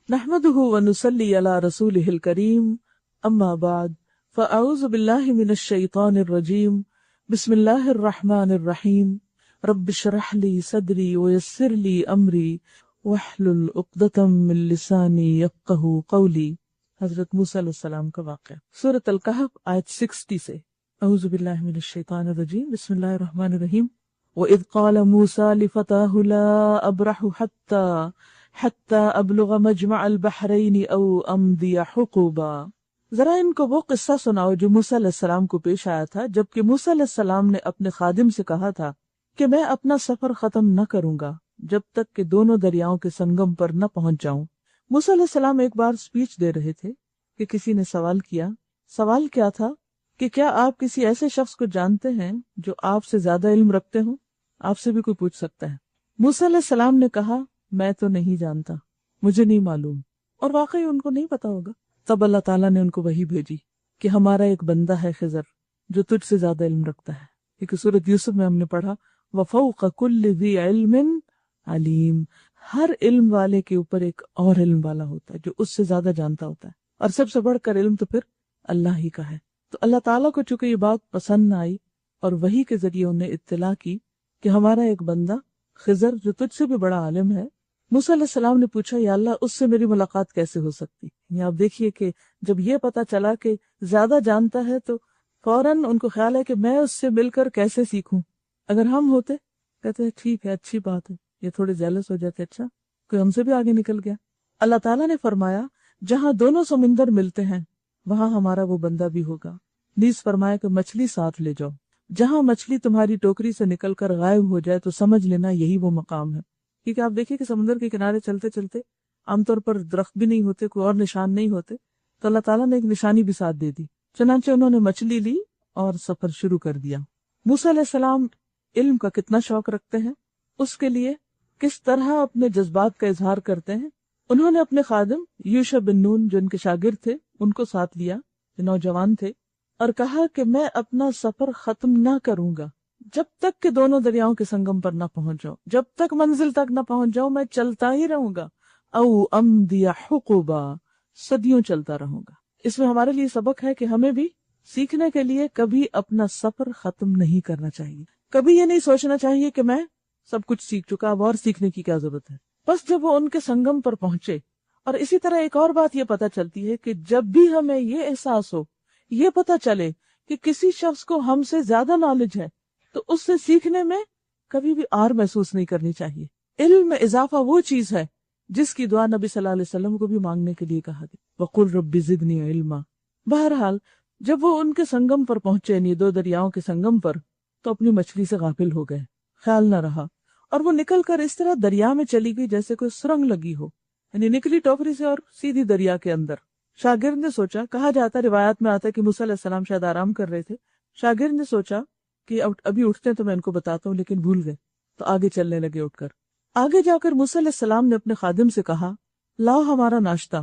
نحمده ونصلي على رسوله الكريم أما بعد فأعوذ بالله من الشيطان الرجيم بسم الله الرحمن الرحيم رب اشرح لي صدري ويسر لي أمري واحلل عقدة من لساني يفقهوا قولي۔ حضرت موسیٰ علیہ السلام کا واقعہ، سورۃ الکہف آیت 60 سے۔ اعوذ باللہ من الشیطان الرجیم بسم اللہ الرحمن الرحیم۔ وَإِذْ قَالَ مُوسَىٰ لِفَتَاهُ لَا أَبْرَحُ حتی ابلغ مجمع البحرین او امضی حقوبا۔ ذرا ان کو وہ قصہ سناؤ جو موسیٰ علیہ السلام کو پیش آیا تھا جبکہ موسیٰ علیہ السلام نے اپنے خادم سے کہا تھا کہ میں اپنا سفر ختم نہ کروں گا جب تک کہ دونوں دریاؤں کے سنگم پر نہ پہنچ جاؤں۔ موسیٰ علیہ السلام ایک بار سپیچ دے رہے تھے کہ کسی نے سوال کیا۔ سوال کیا تھا کہ کیا آپ کسی ایسے شخص کو جانتے ہیں جو آپ سے زیادہ علم رکھتے ہوں؟ آپ سے بھی کوئی پوچھ سکتا ہے۔ موسیٰ علیہ السلام نے کہا میں تو نہیں جانتا، مجھے نہیں معلوم، اور واقعی ان کو نہیں پتا ہوگا۔ تب اللہ تعالیٰ نے ان کو وحی بھیجی کہ ہمارا ایک بندہ ہے خضر جو تجھ سے زیادہ علم رکھتا ہے۔ ایک سورۃ یوسف میں ہم نے پڑھا وَفَوْقَ كُلِّ ذِي عِلْمٍ عَلِيمٍ، ہر علم والے کے اوپر ایک اور علم والا ہوتا ہے جو اس سے زیادہ جانتا ہوتا ہے، اور سب سے بڑھ کر علم تو پھر اللہ ہی کا ہے۔ تو اللہ تعالیٰ کو چونکہ یہ بات پسند نہ آئی اور وحی کے ذریعے انہیں اطلاع کی کہ ہمارا ایک بندہ خضر جو تجھ سے بھی بڑا عالم ہے۔ موسیٰ علیہ السلام نے پوچھا یا اللہ اس سے میری ملاقات کیسے ہو سکتی؟ یعنی آپ دیکھیے کہ جب یہ پتا چلا کہ زیادہ جانتا ہے تو فوراً ان کو خیال ہے کہ میں اس سے مل کر کیسے سیکھوں۔ اگر ہم ہوتے کہتے ہیں ٹھیک ہے، اچھی بات ہے، یہ تھوڑے جیلس ہو جاتے، اچھا کوئی ہم سے بھی آگے نکل گیا۔ اللہ تعالیٰ نے فرمایا جہاں دونوں سمندر ملتے ہیں وہاں ہمارا وہ بندہ بھی ہوگا۔ نیز فرمایا کہ مچھلی ساتھ لے جاؤ، جہاں مچھلی تمہاری ٹوکری سے نکل کر غائب ہو جائے تو سمجھ لینا یہی وہ مقام ہے۔ کیونکہ آپ دیکھیے کہ سمندر کے کنارے چلتے چلتے عام طور پر درخت بھی نہیں ہوتے، کوئی اور نشان نہیں ہوتے، تو اللہ تعالیٰ نے ایک نشانی بھی ساتھ دے دی۔ چنانچہ انہوں نے مچھلی لی اور سفر شروع کر دیا۔ موسیٰ علیہ السلام علم کا کتنا شوق رکھتے ہیں، اس کے لیے کس طرح اپنے جذبات کا اظہار کرتے ہیں۔ انہوں نے اپنے خادم یوشع بن نون جو ان کے شاگرد تھے ان کو ساتھ لیا، جو نوجوان تھے، اور کہا کہ میں اپنا سفر ختم نہ کروں گا جب تک کہ دونوں دریاؤں کے سنگم پر نہ پہنچ جاؤں، جب تک منزل تک نہ پہنچ جاؤں میں چلتا ہی رہوں گا، او امضی حقبا، صدیوں چلتا رہوں گا۔ اس میں ہمارے لیے سبق ہے کہ ہمیں بھی سیکھنے کے لیے کبھی اپنا سفر ختم نہیں کرنا چاہیے۔ کبھی یہ نہیں سوچنا چاہیے کہ میں سب کچھ سیکھ چکا، اب اور سیکھنے کی کیا ضرورت ہے۔ بس جب وہ ان کے سنگم پر پہنچے، اور اسی طرح ایک اور بات یہ پتہ چلتی ہے کہ جب بھی ہمیں یہ احساس ہو، یہ پتہ چلے کہ کسی شخص کو ہم سے زیادہ نالج ہے تو اس سے سیکھنے میں کبھی بھی آر محسوس نہیں کرنی چاہیے۔ علم میں اضافہ وہ چیز ہے جس کی دعا نبی صلی اللہ علیہ وسلم کو بھی مانگنے کے لیے کہا گیا، وَقُلْ رَبِّ زِدْنِي عِلْمًا۔ بہرحال جب وہ ان کے سنگم پر پہنچے، یعنی دو دریاؤں کے سنگم پر، تو اپنی مچھلی سے غافل ہو گئے، خیال نہ رہا، اور وہ نکل کر اس طرح دریا میں چلی گئی جیسے کوئی سرنگ لگی ہو، یعنی نکلی ٹوکری سے اور سیدھی دریا کے اندر۔ شاگرد نے سوچا، کہا جاتا روایات میں آتا ہے کہ موسیٰ علیہ السلام شاید آرام کر رہے تھے، شاگرد نے سوچا کہ ابھی اٹھتے ہیں تو میں ان کو بتاتا ہوں، لیکن بھول گئے تو آگے چلنے لگے اٹھ کر۔ آگے جا کر موسیٰ علیہ السلام نے اپنے خادم سے کہا لاؤ ہمارا ناشتہ،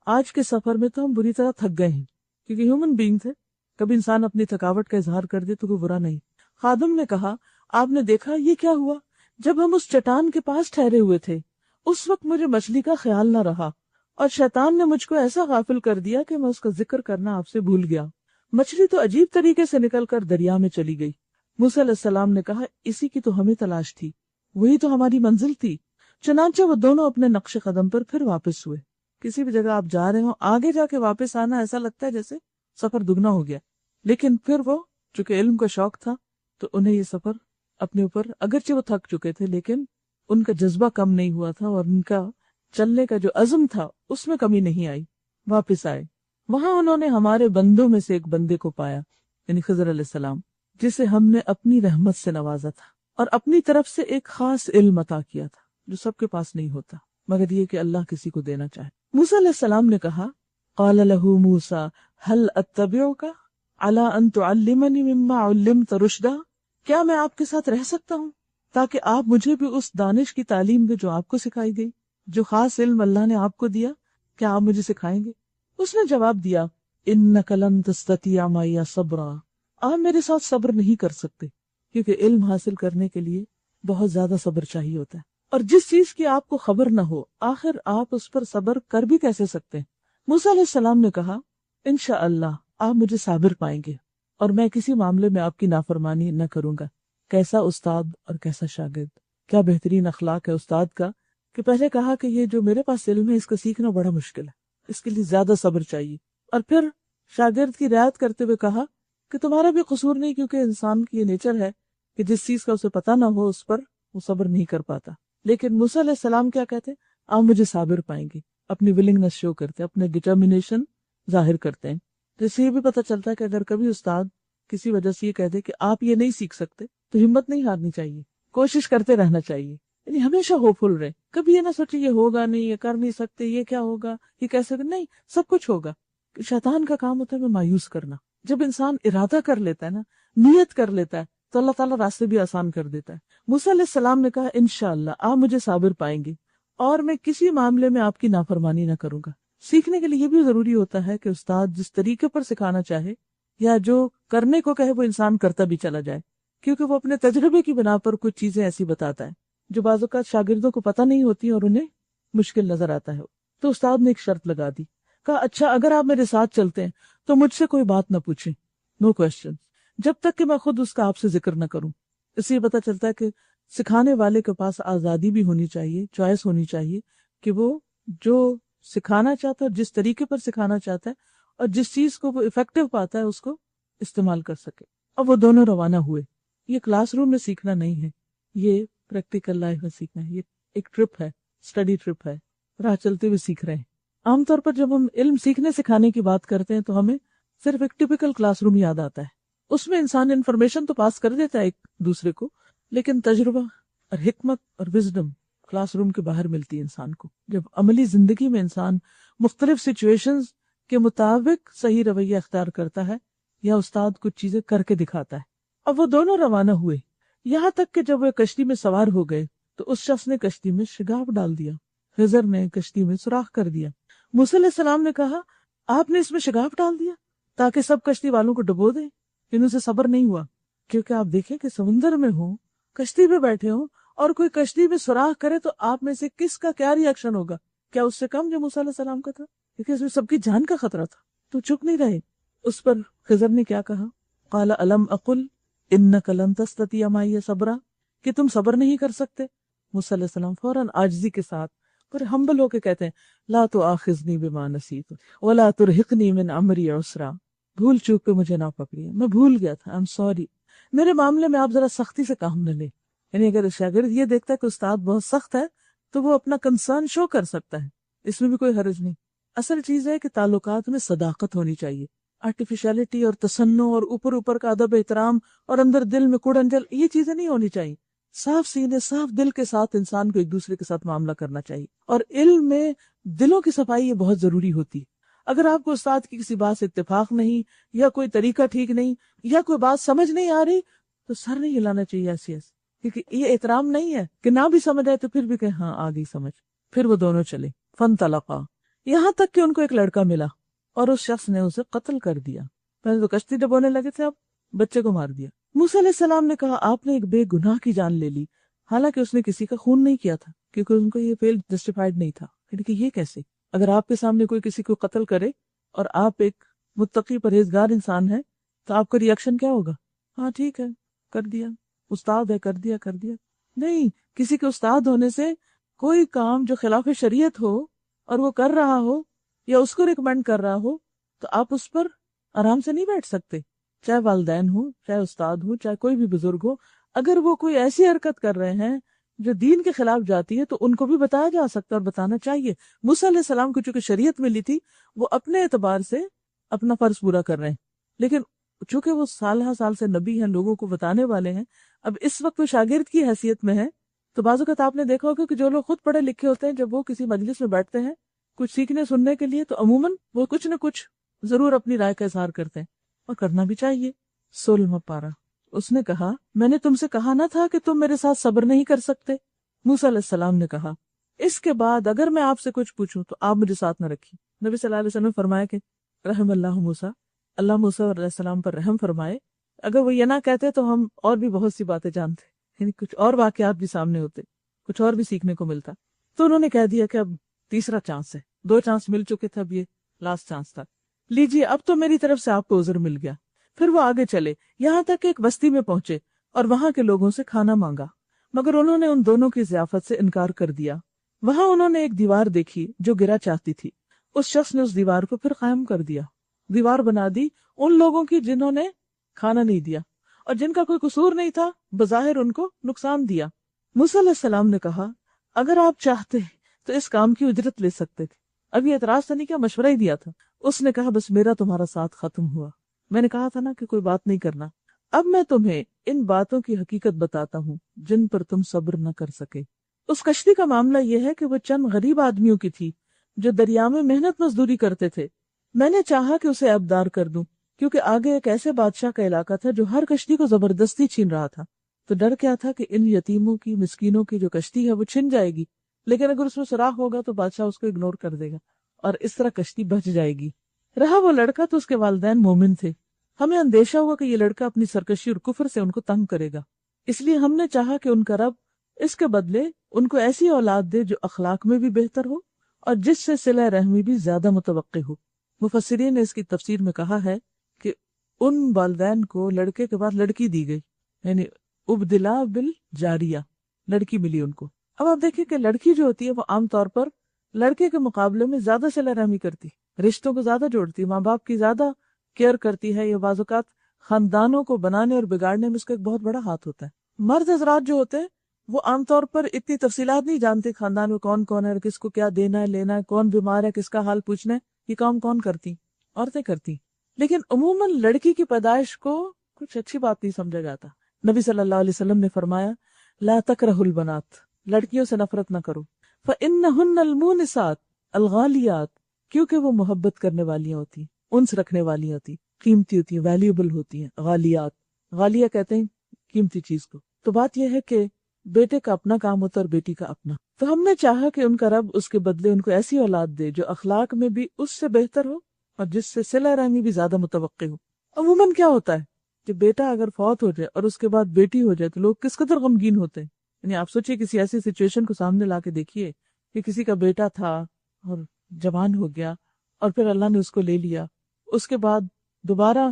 آج کے سفر میں تو ہم بری طرح تھک گئے ہیں، کیونکہ ہیومن بینگ تھے، کبھی انسان اپنی تھکاوٹ کا اظہار کر دے تو کوئی برا نہیں۔ خادم نے کہا آپ نے دیکھا یہ کیا ہوا؟ جب ہم اس چٹان کے پاس ٹھہرے ہوئے تھے اس وقت مجھے مچھلی کا خیال نہ رہا، اور شیطان نے مجھ کو ایسا غافل کر دیا کہ میں اس کا ذکر کرنا آپ سے بھول گیا۔ مچھلی تو عجیب طریقے سے نکل کر دریا میں چلی گئی۔ موسیٰ علیہ السلام نے کہا اسی کی تو ہمیں تلاش تھی، وہی تو ہماری منزل تھی۔ چنانچہ وہ دونوں اپنے نقش قدم پر پھر واپس ہوئے۔ کسی بھی جگہ آپ جا رہے ہوں، آگے جا کے واپس آنا ایسا لگتا ہے جیسے سفر دگنا ہو گیا، لیکن پھر وہ چونکہ علم کا شوق تھا تو انہیں یہ سفر اپنے اوپر، اگرچہ وہ تھک چکے تھے لیکن ان کا جذبہ کم نہیں ہوا تھا، اور ان کا چلنے کا جو عزم تھا اس میں کمی نہیں آئی۔ واپس آئے، وہاں انہوں نے ہمارے بندوں میں سے ایک بندے کو پایا، یعنی خضر علیہ السلام، جسے ہم نے اپنی رحمت سے نوازا تھا اور اپنی طرف سے ایک خاص علم عطا کیا تھا جو سب کے پاس نہیں ہوتا مگر یہ کہ اللہ کسی کو دینا چاہے۔ موسیٰ علیہ السلام نے کہا قال له موسیٰ هل اتبعک علی ان تعلمنی مما علمت رشدا، کیا میں آپ کے ساتھ رہ سکتا ہوں تاکہ آپ مجھے بھی اس دانش کی تعلیم دے جو آپ کو سکھائی گئی، جو خاص علم اللہ نے آپ کو دیا، کیا آپ مجھے سکھائیں گے؟ اس نے جواب دیا انک لن تستطیع معی صبرا، آپ میرے ساتھ صبر نہیں کر سکتے، کیونکہ علم حاصل کرنے کے لیے بہت زیادہ صبر چاہیے ہوتا ہے، اور جس چیز کی آپ کو خبر نہ ہو آخر آپ اس پر صبر کر بھی کیسے سکتے ہیں؟ موسیٰ علیہ السلام نے کہا انشاءاللہ آپ مجھے صابر پائیں گے اور میں کسی معاملے میں آپ کی نافرمانی نہ کروں گا۔ کیسا استاد اور کیسا شاگرد، کیا بہترین اخلاق ہے استاد کا کہ پہلے کہا کہ یہ جو میرے پاس علم ہے اس کو سیکھنا بڑا مشکل ہے، اس کے لیے زیادہ صبر چاہیے، اور پھر شاگرد کی رعایت کرتے ہوئے کہا کہ تمہارا بھی قصور نہیں، کیونکہ انسان کی یہ نیچر ہے کہ جس چیز کا اسے پتہ نہ ہو اس پر وہ صبر نہیں کر پاتا۔ لیکن موسیٰ علیہ السلام کیا کہتے ہیں؟ آپ مجھے صابر پائیں گے، اپنی ولنگنس شو کرتے ہیں، اپنے ڈٹرمینیشن ظاہر کرتے ہیں۔ تو اس سے یہ بھی پتہ چلتا ہے کہ اگر کبھی استاد کسی وجہ سے یہ کہہ دے کہ آپ یہ نہیں سیکھ سکتے تو ہمت نہیں ہارنی چاہیے، کوشش کرتے رہنا چاہیے، یعنی ہمیشہ ہوپ فل رہے، کبھی یہ نہ سوچے یہ ہوگا نہیں، یہ کر نہیں سکتے، یہ کیا ہوگا، یہ کیسے، نہیں، سب کچھ ہوگا۔ شیطان کا کام ہوتا ہے مایوس کرنا۔ جب انسان ارادہ کر لیتا ہے نا، نیت کر لیتا ہے، تو اللہ تعالیٰ راستے بھی آسان کر دیتا ہے۔ موسیٰ علیہ السلام نے کہا انشاءاللہ آپ مجھے صابر پائیں گے اور میں کسی معاملے میں آپ کی نافرمانی نہ کروں گا۔ سیکھنے کے لیے یہ بھی ضروری ہوتا ہے کہ استاد جس طریقے پر سکھانا چاہے یا جو کرنے کو کہے وہ انسان کرتا بھی چلا جائے، کیونکہ وہ اپنے تجربے کی بنا پر کچھ چیزیں ایسی بتاتا ہے جو بعض اوقات شاگردوں کو پتہ نہیں ہوتی اور انہیں مشکل نظر آتا ہے۔ تو استاد نے ایک شرط لگا دی، کہا اچھا اگر آپ میرے ساتھ چلتے ہیں تو مجھ سے کوئی بات نہ پوچھیں، نو کوشچن، جب تک کہ میں خود اس کا آپ سے ذکر نہ کروں۔ اس سے یہ پتہ چلتا ہے کہ سکھانے والے کے پاس آزادی بھی ہونی چاہیے، چوائس ہونی چاہیے کہ وہ جو سکھانا چاہتا ہے اور جس طریقے پر سکھانا چاہتا ہے اور جس چیز کو وہ افیکٹو پاتا ہے اس کو استعمال کر سکے۔ اب وہ دونوں روانہ ہوئے۔ یہ کلاس روم میں سیکھنا نہیں ہے، یہ پریکٹیکل لائف میں سیکھنا ہے، یہ ایک ٹرپ ہے، اسٹڈی ٹرپ ہے، راہ چلتے ہوئے سیکھ رہے ہیں۔ عام طور پر جب ہم علم سیکھنے سکھانے کی بات کرتے ہیں تو ہمیں صرف ایک ٹپیکل کلاس روم یاد آتا ہے، اس میں انسان انفارمیشن تو پاس کر دیتا ہے ایک دوسرے کو، لیکن تجربہ اور حکمت اور وزڈم کلاس روم کے باہر ملتی ہے انسان کو۔ جب عملی زندگی میں انسان مختلف سچویشنز کے مطابق صحیح رویہ اختیار کرتا ہے یا استاد کچھ چیزیں کر کے دکھاتا ہے۔ اب وہ دونوں روانہ ہوئے، یہاں تک کہ جب وہ کشتی میں سوار ہو گئے تو اس شخص نے کشتی میں شگاف ڈال دیا، خضر نے کشتی میں سوراخ کر دیا۔ موسیٰ علیہ السلام نے کہا آپ نے اس میں شگاف ڈال دیا تاکہ سب کشتی والوں کو ڈبو دیں، انہوں سے صبر نہیں ہوا، کیونکہ آپ دیکھیں کہ سمندر میں ہوں، کشتی پہ بیٹھے ہوں اور کوئی کشتی میں سوراخ کرے تو آپ میں سے کس کا کیا ری ایکشن ہوگا؟ کیا اس سے کم جو موسیٰ علیہ السلام کا تھا؟ کیونکہ اس میں سب کی جان کا خطرہ تھا، تو چپ نہیں رہے۔ اس پر خضر نے کیا کہا؟ قال الم اقل انک لن تستطیع معی صبرا، کہ تم صبر نہیں کر سکتے؟ موسیٰ علیہ السلام فوراً عاجزی کے ساتھ پورے ہمبل ہو کے کہتے ہیں لا تؤاخذنی بما نسیت ولا ترہقنی من امری عسرا، بھول چوک پہ مجھے نہ پکڑیے، میں بھول گیا تھا، I'm sorry، میرے معاملے میں آپ ذرا سختی سے کام نہ لیں۔ یعنی اگر شاگرد یہ دیکھتا ہے کہ استاد بہت سخت ہے تو وہ اپنا کنسرن شو کر سکتا ہے، اس میں بھی کوئی حرج نہیں۔ اصل چیز ہے کہ تعلقات میں صداقت ہونی چاہیے، آرٹیفیشلٹی اور تصنع اور اوپر اوپر کا ادب احترام اور اندر دل میں کوڑ انجل، یہ چیزیں نہیں ہونی چاہیے۔ صاف سینے صاف دل کے ساتھ انسان کو ایک دوسرے کے ساتھ معاملہ کرنا چاہیے، اور علم میں دلوں کی صفائی یہ بہت ضروری ہوتی ہے۔ اگر آپ کو استاد کی کسی بات سے اتفاق نہیں یا کوئی طریقہ ٹھیک نہیں یا کوئی بات سمجھ نہیں آ رہی تو سر نہیں ہلانا چاہیے ایسی، کیونکہ یہ احترام نہیں ہے کہ نہ بھی سمجھ آئے تو پھر بھی کہ ہاں آ گئی سمجھ۔ پھر وہ دونوں چلے، فانطلقا، یہاں تک کہ ان کو ایک لڑکا ملا اور اس شخص نے اسے قتل کر دیا۔ پہلے تو کشتی ڈبونے لگے تھے، اب بچے کو مار دیا۔ موسیٰ علیہ السلام نے کہا آپ نے ایک بے گناہ کی جان لے لی، حالانکہ اس نے کسی کا خون نہیں کیا تھا، کیونکہ ان کو یہ فیل جسٹیفائڈ نہیں تھا۔ کہ یہ کیسے؟ اگر آپ کے سامنے کوئی کسی کو قتل کرے اور آپ ایک متقی پرہیزگار انسان ہیں تو آپ کا ری ایکشن کیا ہوگا؟ ہاں ٹھیک ہے، کر دیا، استاد ہے، کر دیا۔ نہیں، کسی کے استاد ہونے سے کوئی کام جو خلاف شریعت ہو اور وہ کر رہا ہو یا اس کو ریکمینڈ کر رہا ہو تو آپ اس پر آرام سے نہیں بیٹھ سکتے، چاہے والدین ہو، چاہے استاد ہو، چاہے کوئی بھی بزرگ ہو۔ اگر وہ کوئی ایسی حرکت کر رہے ہیں جو دین کے خلاف جاتی ہے تو ان کو بھی بتایا جا سکتا ہے اور بتانا چاہیے۔ موسیٰ علیہ السلام کو چونکہ شریعت ملی تھی، وہ اپنے اعتبار سے اپنا فرض پورا کر رہے ہیں، لیکن چونکہ وہ سالہ سال سے نبی ہیں، لوگوں کو بتانے والے ہیں، اب اس وقت وہ شاگرد کی حیثیت میں ہے۔ تو بعض اوقات آپ نے دیکھا ہوگا کہ جو لوگ خود پڑھے لکھے ہوتے ہیں جب وہ کسی مجلس میں بیٹھتے ہیں کچھ سیکھنے سننے کے لیے تو عموماً وہ کچھ نہ کچھ ضرور اپنی رائے کا اظہار کرتے ہیں، اور کرنا بھی چاہیے۔ 16واں پارہ، اس نے کہا میں نے تم سے کہا نہ تھا کہ تم میرے ساتھ صبر نہیں کر سکتے؟ موسیٰ علیہ السلام نے کہا اس کے بعد اگر میں آپ سے کچھ پوچھوں تو آپ مجھے ساتھ نہ رکھیے۔ نبی صلی اللہ علیہ وسلم نے فرمایا کہ رحم اللہ موسیٰ، اللہ موسیٰ علیہ السلام پر رحم فرمائے، اگر وہ یہ نہ کہتے تو ہم اور بھی بہت سی باتیں جانتے، یعنی کچھ اور واقعات بھی سامنے ہوتے۔ کچھ اور بھی سیکھنے کو ملتا. تو انہوں نے کہہ دیا کہ اب تیسرا چانس ہے، 2 چانس مل چکے تھے، اب یہ لاسٹ چانس تھا، لیجیے اب تو میری طرف سے آپ کو عذر مل گیا. پھر وہ آگے چلے یہاں تک کہ ایک بستی میں پہنچے اور وہاں کے لوگوں سے کھانا مانگا، مگر انہوں نے ان دونوں کی ضیافت سے انکار کر دیا. وہاں انہوں نے ایک دیوار دیکھی جو گرا چاہتی تھی. اس شخص نے اس دیوار کو پھر قائم کر دیا، دیوار بنا دی ان لوگوں کی جنہوں نے کھانا نہیں دیا اور جن کا کوئی قصور نہیں تھا، بظاہر ان کو نقصان دیا. موسیٰ علیہ السلام نے کہا اگر آپ چاہتے تو اس کام کی اجرت لے سکتے تھے. اب یہ اعتراض تو نہیں کیا، مشورہ ہی دیا تھا. اس نے کہا بس میرا تمہارا ساتھ ختم ہوا، میں نے کہا تھا نا کہ کوئی بات نہیں کرنا. اب میں تمہیں ان باتوں کی حقیقت بتاتا ہوں جن پر تم صبر نہ کر سکے. اس کشتی کا معاملہ یہ ہے کہ وہ چند غریب آدمیوں کی تھی جو دریا میں محنت مزدوری کرتے تھے. میں نے چاہا کہ اسے عیبدار کر دوں، کیونکہ آگے ایک ایسے بادشاہ کا علاقہ تھا جو ہر کشتی کو زبردستی چھین رہا تھا. تو ڈر کیا تھا کہ ان یتیموں کی، مسکینوں کی جو کشتی ہے وہ چھن جائے گی، لیکن اگر اس میں سوراخ ہوگا تو بادشاہ اس کو اگنور کر دے گا اور اس طرح کشتی بچ جائے گی. رہا وہ لڑکا تو اس کے والدین مومن تھے. ہمیں اندیشہ ہوا کہ یہ لڑکا اپنی سرکشی اور کفر سے ان کو تنگ کرے گا، اس لیے ہم نے چاہا کہ ان کا رب اس کے بدلے ان کو ایسی اولاد دے جو اخلاق میں بھی بہتر ہو اور جس سے صلہ رحمی بھی زیادہ متوقع ہو. مفسرین نے اس کی تفسیر میں کہا ہے کہ ان والدین کو لڑکے کے بعد لڑکی دی گئی، یعنی ابدلا بالجاریہ، لڑکی ملی ان کو. اب آپ دیکھیں کہ لڑکی جو ہوتی ہے وہ عام طور پر لڑکے کے مقابلے میں زیادہ صلہ رحمی کرتی، رشتوں کو زیادہ جوڑتی، ماں باپ کی زیادہ کیئر کرتی ہے. یہ بعض اوقات خاندانوں کو بنانے اور بگاڑنے میں اس کا ایک بہت بڑا ہاتھ ہوتا ہے. مرد حضرات جو ہوتے ہیں وہ عام طور پر اتنی تفصیلات نہیں جانتے، خاندان میں کون کون ہے، کس کو کیا دینا ہے لینا ہے، کون بیمار ہے، کس کا حال پوچھنا ہے، یہ کام کون کرتی؟ عورتیں کرتی. لیکن عموماً لڑکی کی پیدائش کو کچھ اچھی بات نہیں سمجھا جاتا. نبی صلی اللہ علیہ وسلم نے فرمایا لا تکرہوا البنات، لڑکیوں سے نفرت نہ کرو، فإنہن المونسات الغالیات، کیونکہ وہ محبت کرنے والی ہوتی ہیں، انس رکھنے والی ہوتی ہیں، قیمتی ہوتی ہیں، ویلیوبل ہوتی ہیں. غالیات، غالیہ کہتے ہیں قیمتی چیز کو. تو بات یہ ہے کہ بیٹے کا اپنا کام ہوتا ہے اور بیٹی کا اپنا. تو ہم نے چاہا کہ ان کا رب اس کے بدلے ان کو ایسی اولاد دے جو اخلاق میں بھی اس سے بہتر ہو اور جس سے صلہ رحمی بھی زیادہ متوقع ہو. عموماً کیا ہوتا ہے کہ بیٹا اگر فوت ہو جائے اور اس کے بعد بیٹی ہو جائے تو لوگ کس قدر غمگین ہوتے ہیں. یعنی آپ سوچئے کسی ایسی سچویشن کو سامنے لا کے دیکھیے کہ کسی کا بیٹا تھا اور جوان ہو گیا اور پھر اللہ نے اس کو لے لیا، اس کے بعد دوبارہ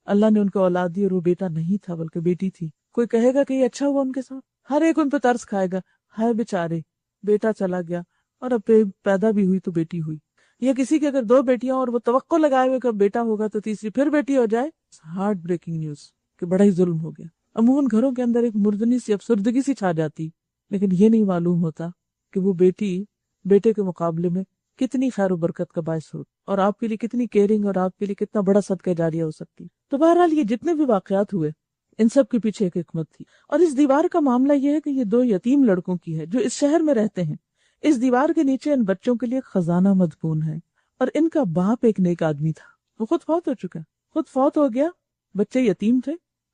اللہ نے ان کو اولاد دی اور وہ بیٹا نہیں تھا بلکہ بیٹی تھی. کوئی کہے گا کہ یہ اچھا ہوا ان کے ساتھ؟ ہر ایک ان پہ ترس کھائے گا، ہائے بیچارے بیٹا چلا گیا اور اب پیدا بھی ہوئی تو بیٹی ہوئی. یا کسی کے اگر 2 بیٹیاں اور وہ توقع لگائے ہوئے کہ بیٹا ہوگا تو تیسری پھر بیٹی ہو جائے، ہارٹ بریکنگ نیوز کہ بڑا ہی ظلم ہو گیا. عموماً گھروں کے اندر ایک مردنی سی افسردگی سی چھا جاتی، لیکن یہ نہیں معلوم ہوتا کہ وہ بیٹی بیٹے کے مقابلے میں کتنی خیر و برکت کا باعث ہو اور آپ کے لیے کتنی کیئرنگ اور آپ کے لیے کتنا بڑا صدقہ جاریہ ہو سکتی. تو بہرحال یہ جتنے بھی واقعات ہوئے ان سب کے پیچھے ایک حکمت تھی. اور اس دیوار کا معاملہ یہ ہے کہ یہ 2 یتیم لڑکوں کی ہے جو اس شہر میں رہتے ہیں. اس دیوار کے نیچے ان بچوں کے لیے ایک خزانہ مدفون ہے اور ان کا باپ ایک نیک آدمی تھا، وہ خود فوت ہو چکا، خود فوت ہو گیا، بچے یتیم تھے،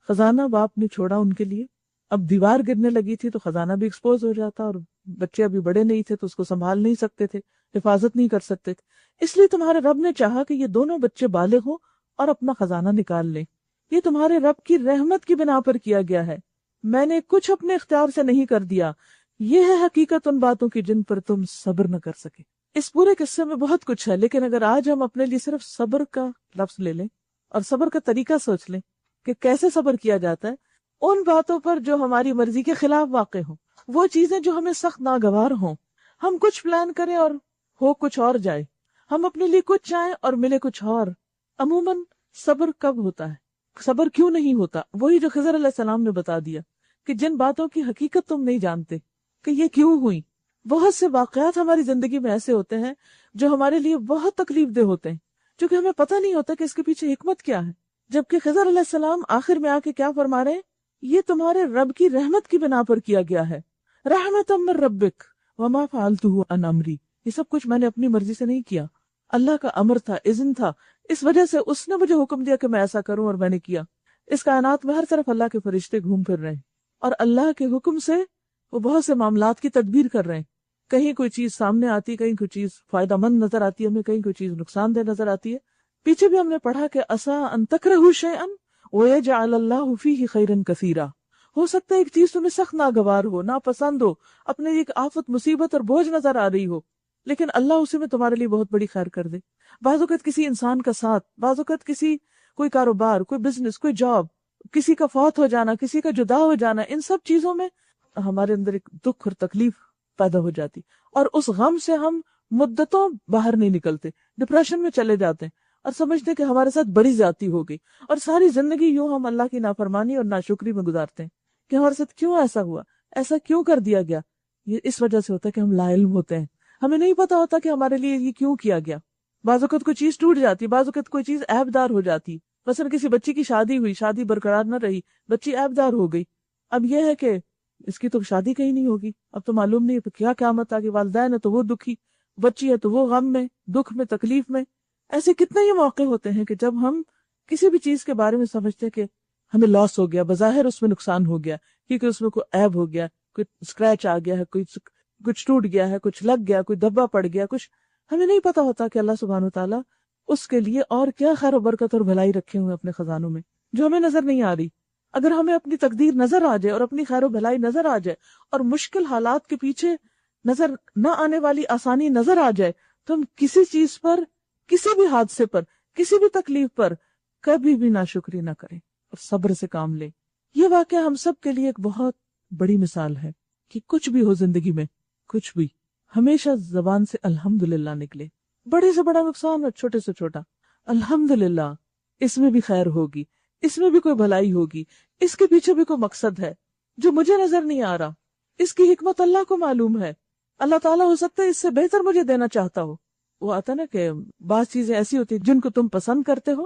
خزانہ باپ نے چھوڑا ان کے لیے. اب دیوار گرنے لگی تھی تو خزانہ بھی ایکسپوز ہو جاتا اور بچے ابھی بڑے نہیں تھے تو اس کو سنبھال نہیں سکتے تھے، حفاظت نہیں کر سکتے تھے. اس لیے تمہارے رب نے چاہا کہ یہ دونوں بچے بالغ ہوں اور اپنا خزانہ نکال لیں. یہ تمہارے رب کی رحمت کی بنا پر کیا گیا ہے، میں نے کچھ اپنے اختیار سے نہیں کر دیا. یہ ہے حقیقت ان باتوں کی جن پر تم صبر نہ کر سکے. اس پورے قصے میں بہت کچھ ہے، لیکن اگر آج ہم اپنے لیے صرف صبر کا لفظ لے لیں اور صبر کا طریقہ سوچ لیں کہ کیسے صبر کیا جاتا ہے ان باتوں پر جو ہماری مرضی کے خلاف واقع ہوں، وہ چیزیں جو ہمیں سخت ناگوار ہوں، ہم کچھ پلان کریں اور ہو کچھ اور جائے، ہم اپنے لیے کچھ چاہیں اور ملے کچھ اور. عموماً صبر کب ہوتا ہے، صبر کیوں نہیں ہوتا؟ وہی جو خضر علیہ السلام نے بتا دیا کہ جن باتوں کی حقیقت تم نہیں جانتے کہ یہ کیوں ہوئی. بہت سے واقعات ہماری زندگی میں ایسے ہوتے ہیں جو ہمارے لیے بہت تکلیف دہ ہوتے ہیں کیونکہ ہمیں پتہ نہیں ہوتا کہ اس کے پیچھے حکمت کیا ہے. جبکہ خضر علیہ السلام آخر میں آ کے کیا فرما رہے ہیں؟ یہ تمہارے رب کی رحمت کی بنا پر کیا گیا ہے. رحمت من ربک وما فعلتہ عن امری، یہ سب کچھ میں نے اپنی مرضی سے نہیں کیا، اللہ کا امر تھا، اذن تھا، اس وجہ سے اس نے مجھے حکم دیا کہ میں ایسا کروں اور میں نے کیا. اس کائنات میں ہر طرف اللہ کے فرشتے گھوم پھر رہے ہیں اور اللہ کے حکم سے وہ بہت سے معاملات کی تدبیر کر رہے ہیں. کہیں کوئی چیز سامنے آتی، کہیں کوئی چیز فائدہ مند نظر آتی ہے ہمیں، کہیں کوئی چیز نقصان دہ نظر آتی ہے. پیچھے بھی ہم نے پڑھا کہ عسیٰ ان تکرہوا شیئا ویجعل اللہ فیہ خیرا کثیرا، ہو سکتا ہے ایک چیز تمہیں سخت ناگوار ہو، ناپسند ہو، اپنے ایک آفت مصیبت اور بوجھ نظر آ رہی ہو، لیکن اللہ اسی میں تمہارے لیے بہت بڑی خیر کر دے۔ بعض اوقات کسی انسان کا ساتھ، بعض اوقات کوئی کاروبار، کوئی بزنس، کوئی جاب، کسی کا فوت ہو جانا، کسی کا جدا ہو جانا، ان سب چیزوں میں ہمارے اندر ایک دکھ اور تکلیف پیدا ہو جاتی، اور اس غم سے ہم مدتوں باہر نہیں نکلتے، ڈپریشن میں چلے جاتے ہیں اور سمجھتے ہیں کہ ہمارے ساتھ بڑی زیادتی ہو گئی، اور ساری زندگی یوں ہم اللہ کی نافرمانی اور ناشکری میں گزارتے ہیں کہ ہمارے ساتھ کیوں ایسا ہوا، ایسا کیوں کر دیا گیا۔ یہ اس وجہ سے ہوتا ہے کہ ہم لا علم ہوتے ہیں، ہمیں نہیں پتا ہوتا کہ ہمارے لیے یہ کیوں کیا گیا۔ بعض اوقات کوئی چیز ٹوٹ جاتی، بعض اوقات کوئی چیز عیب دار ہو جاتی، مثلا کسی بچی کی شادی ہوئی، شادی برقرار نہ رہی، بچی عیب دار ہو گئی، اب یہ ہے کہ اس کی تو شادی کہیں نہیں ہوگی، اب تو معلوم نہیں تو کیا قیامت آگے، والدین ہے تو وہ دکھی، بچی ہے تو وہ غم میں، دکھ میں، تکلیف میں۔ ایسے کتنے ہی موقع ہوتے ہیں کہ جب ہم کسی بھی چیز کے بارے میں سمجھتے ہیں کہ ہمیں لاس ہو گیا، بظاہر اس میں نقصان ہو گیا کیونکہ اس میں کوئی عیب ہو گیا، کوئی اسکریچ آ گیا ہے، کچھ ٹوٹ گیا ہے، کچھ لگ گیا، کوئی دبا پڑ گیا، کچھ ہمیں نہیں پتا ہوتا کہ اللہ سبحانہ وتعالیٰ اس کے لیے اور کیا خیر و برکت اور بھلائی رکھے ہوئے اپنے خزانوں میں جو ہمیں نظر نہیں آ رہی۔ اگر ہمیں اپنی تقدیر نظر آ جائے اور اپنی خیر و بھلائی نظر آ جائے اور مشکل حالات کے پیچھے نظر نہ آنے والی آسانی نظر آ جائے تو ہم کسی چیز پر، کسی بھی حادثے پر، کسی بھی تکلیف پر کبھی بھی ناشکری نہ کریں اور صبر سے کام لیں۔ یہ واقعہ ہم سب کے لیے ایک بہت بڑی مثال ہے کہ کچھ بھی ہو زندگی میں، کچھ بھی، ہمیشہ زبان سے الحمدللہ نکلے، بڑے سے بڑا نقصان اور چھوٹے سے چھوٹا، الحمدللہ، اس میں بھی خیر ہوگی، اس میں بھی کوئی بھلائی ہوگی، اس کے پیچھے بھی کوئی مقصد ہے جو مجھے نظر نہیں آ رہا، اس کی حکمت اللہ کو معلوم ہے، اللہ تعالیٰ ہو سکتا ہے اس سے بہتر مجھے دینا چاہتا ہو۔ وہ آتا نا کہ بعض چیزیں ایسی ہوتی جن کو تم پسند کرتے ہو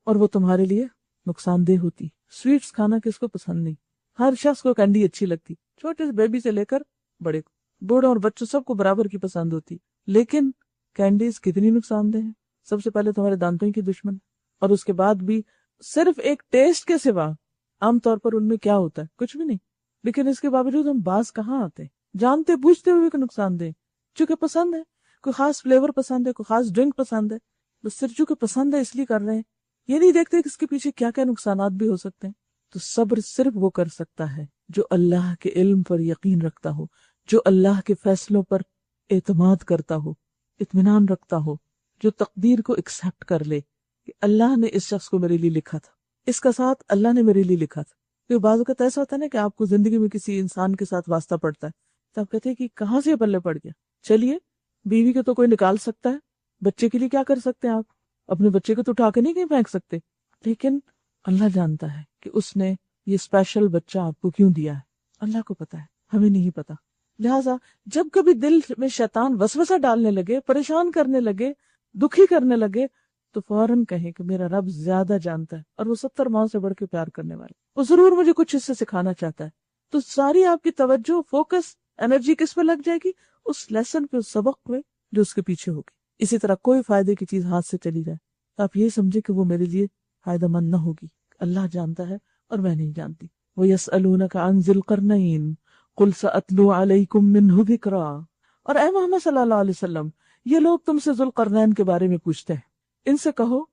اور وہ تمہارے لیے نقصان دہ ہوتی۔ سویٹس کھانا کس کو پسند نہیں، ہر شخص کو کینڈی اچھی لگتی، چھوٹے سے بیبی سے لے کر بڑے کو، بوڑھوں اور بچوں سب کو برابر کی پسند ہوتی، لیکن کینڈیز کتنی نقصان دہ ہیں۔ سب سے پہلے تمہارے دانتوں کی دشمن، اور اس کے بعد بھی صرف ایک ٹیسٹ کے سوا عام طور پر ان میں کیا ہوتا ہے، کچھ بھی نہیں، لیکن اس کے باوجود ہم باز کہاں آتے ہیں جانتے بوجھتے ہوئے کہ نقصان دہ، چونکہ پسند ہے، کوئی خاص فلیور پسند ہے، کوئی خاص ڈرنک پسند ہے، بس صرف چونکہ پسند ہے اس لیے کر رہے ہیں، یہ نہیں دیکھتے کہ اس کے پیچھے کیا کیا نقصانات بھی ہو سکتے ہیں۔ تو صبر صرف وہ کر سکتا ہے جو اللہ کے علم پر یقین رکھتا ہو، جو اللہ کے فیصلوں پر اعتماد کرتا ہو، اطمینان رکھتا ہو، جو تقدیر کو ایکسپٹ کر لے کہ اللہ نے اس شخص کو میرے لیے لکھا تھا، اس کا ساتھ اللہ نے میرے لیے لکھا تھا۔ کیونکہ بعض اوقات ایسا ہوتا ہے نا کہ آپ کو زندگی میں کسی انسان کے ساتھ واسطہ پڑتا ہے تو آپ کہتے ہیں کہ کہاں سے یہ پلے پڑ گیا، چلیے بیوی کو تو کوئی نکال سکتا ہے، بچے کے لیے کیا کر سکتے ہیں، آپ اپنے بچے کو تو اٹھا کے نہیں کہیں پھینک سکتے، لیکن اللہ جانتا ہے کہ اس نے یہ اسپیشل بچہ آپ کو کیوں دیا ہے، اللہ کو پتا ہے، ہمیں نہیں پتا۔ لہٰذا جب کبھی دل میں شیطان وسوسہ ڈالنے لگے، پریشان کرنے لگے، دکھی کرنے لگے، تو فوراً کہیں کہ میرا رب زیادہ جانتا ہے اور وہ 70 ماؤں سے بڑھ کے پیار کرنے والا، وہ ضرور مجھے کچھ اس سے سکھانا چاہتا ہے۔ تو ساری آپ کی توجہ، فوکس، انرجی کس پہ لگ جائے گی؟ اس لیسن پہ، اس سبق میں جو اس کے پیچھے ہوگی۔ اسی طرح کوئی فائدے کی چیز ہاتھ سے چلی جائے تو آپ یہ سمجھے کہ وہ میرے لیے فائدہ مند نہ ہوگی، اللہ جانتا ہے اور میں نہیں جانتی۔ وَيَسْأَلُونَكَ عَنْ ذِي الْقَرْنَيْنِ قُلْ سَأَتْلُو عَلَيْكُمْ مِنْهُ ذِكْرًا۔ اور اے محمد صلی اللہ علیہ وسلم، یہ لوگ تم سے ذوالقرنین کے بارے میں پوچھتے ہیں، ان سے کہو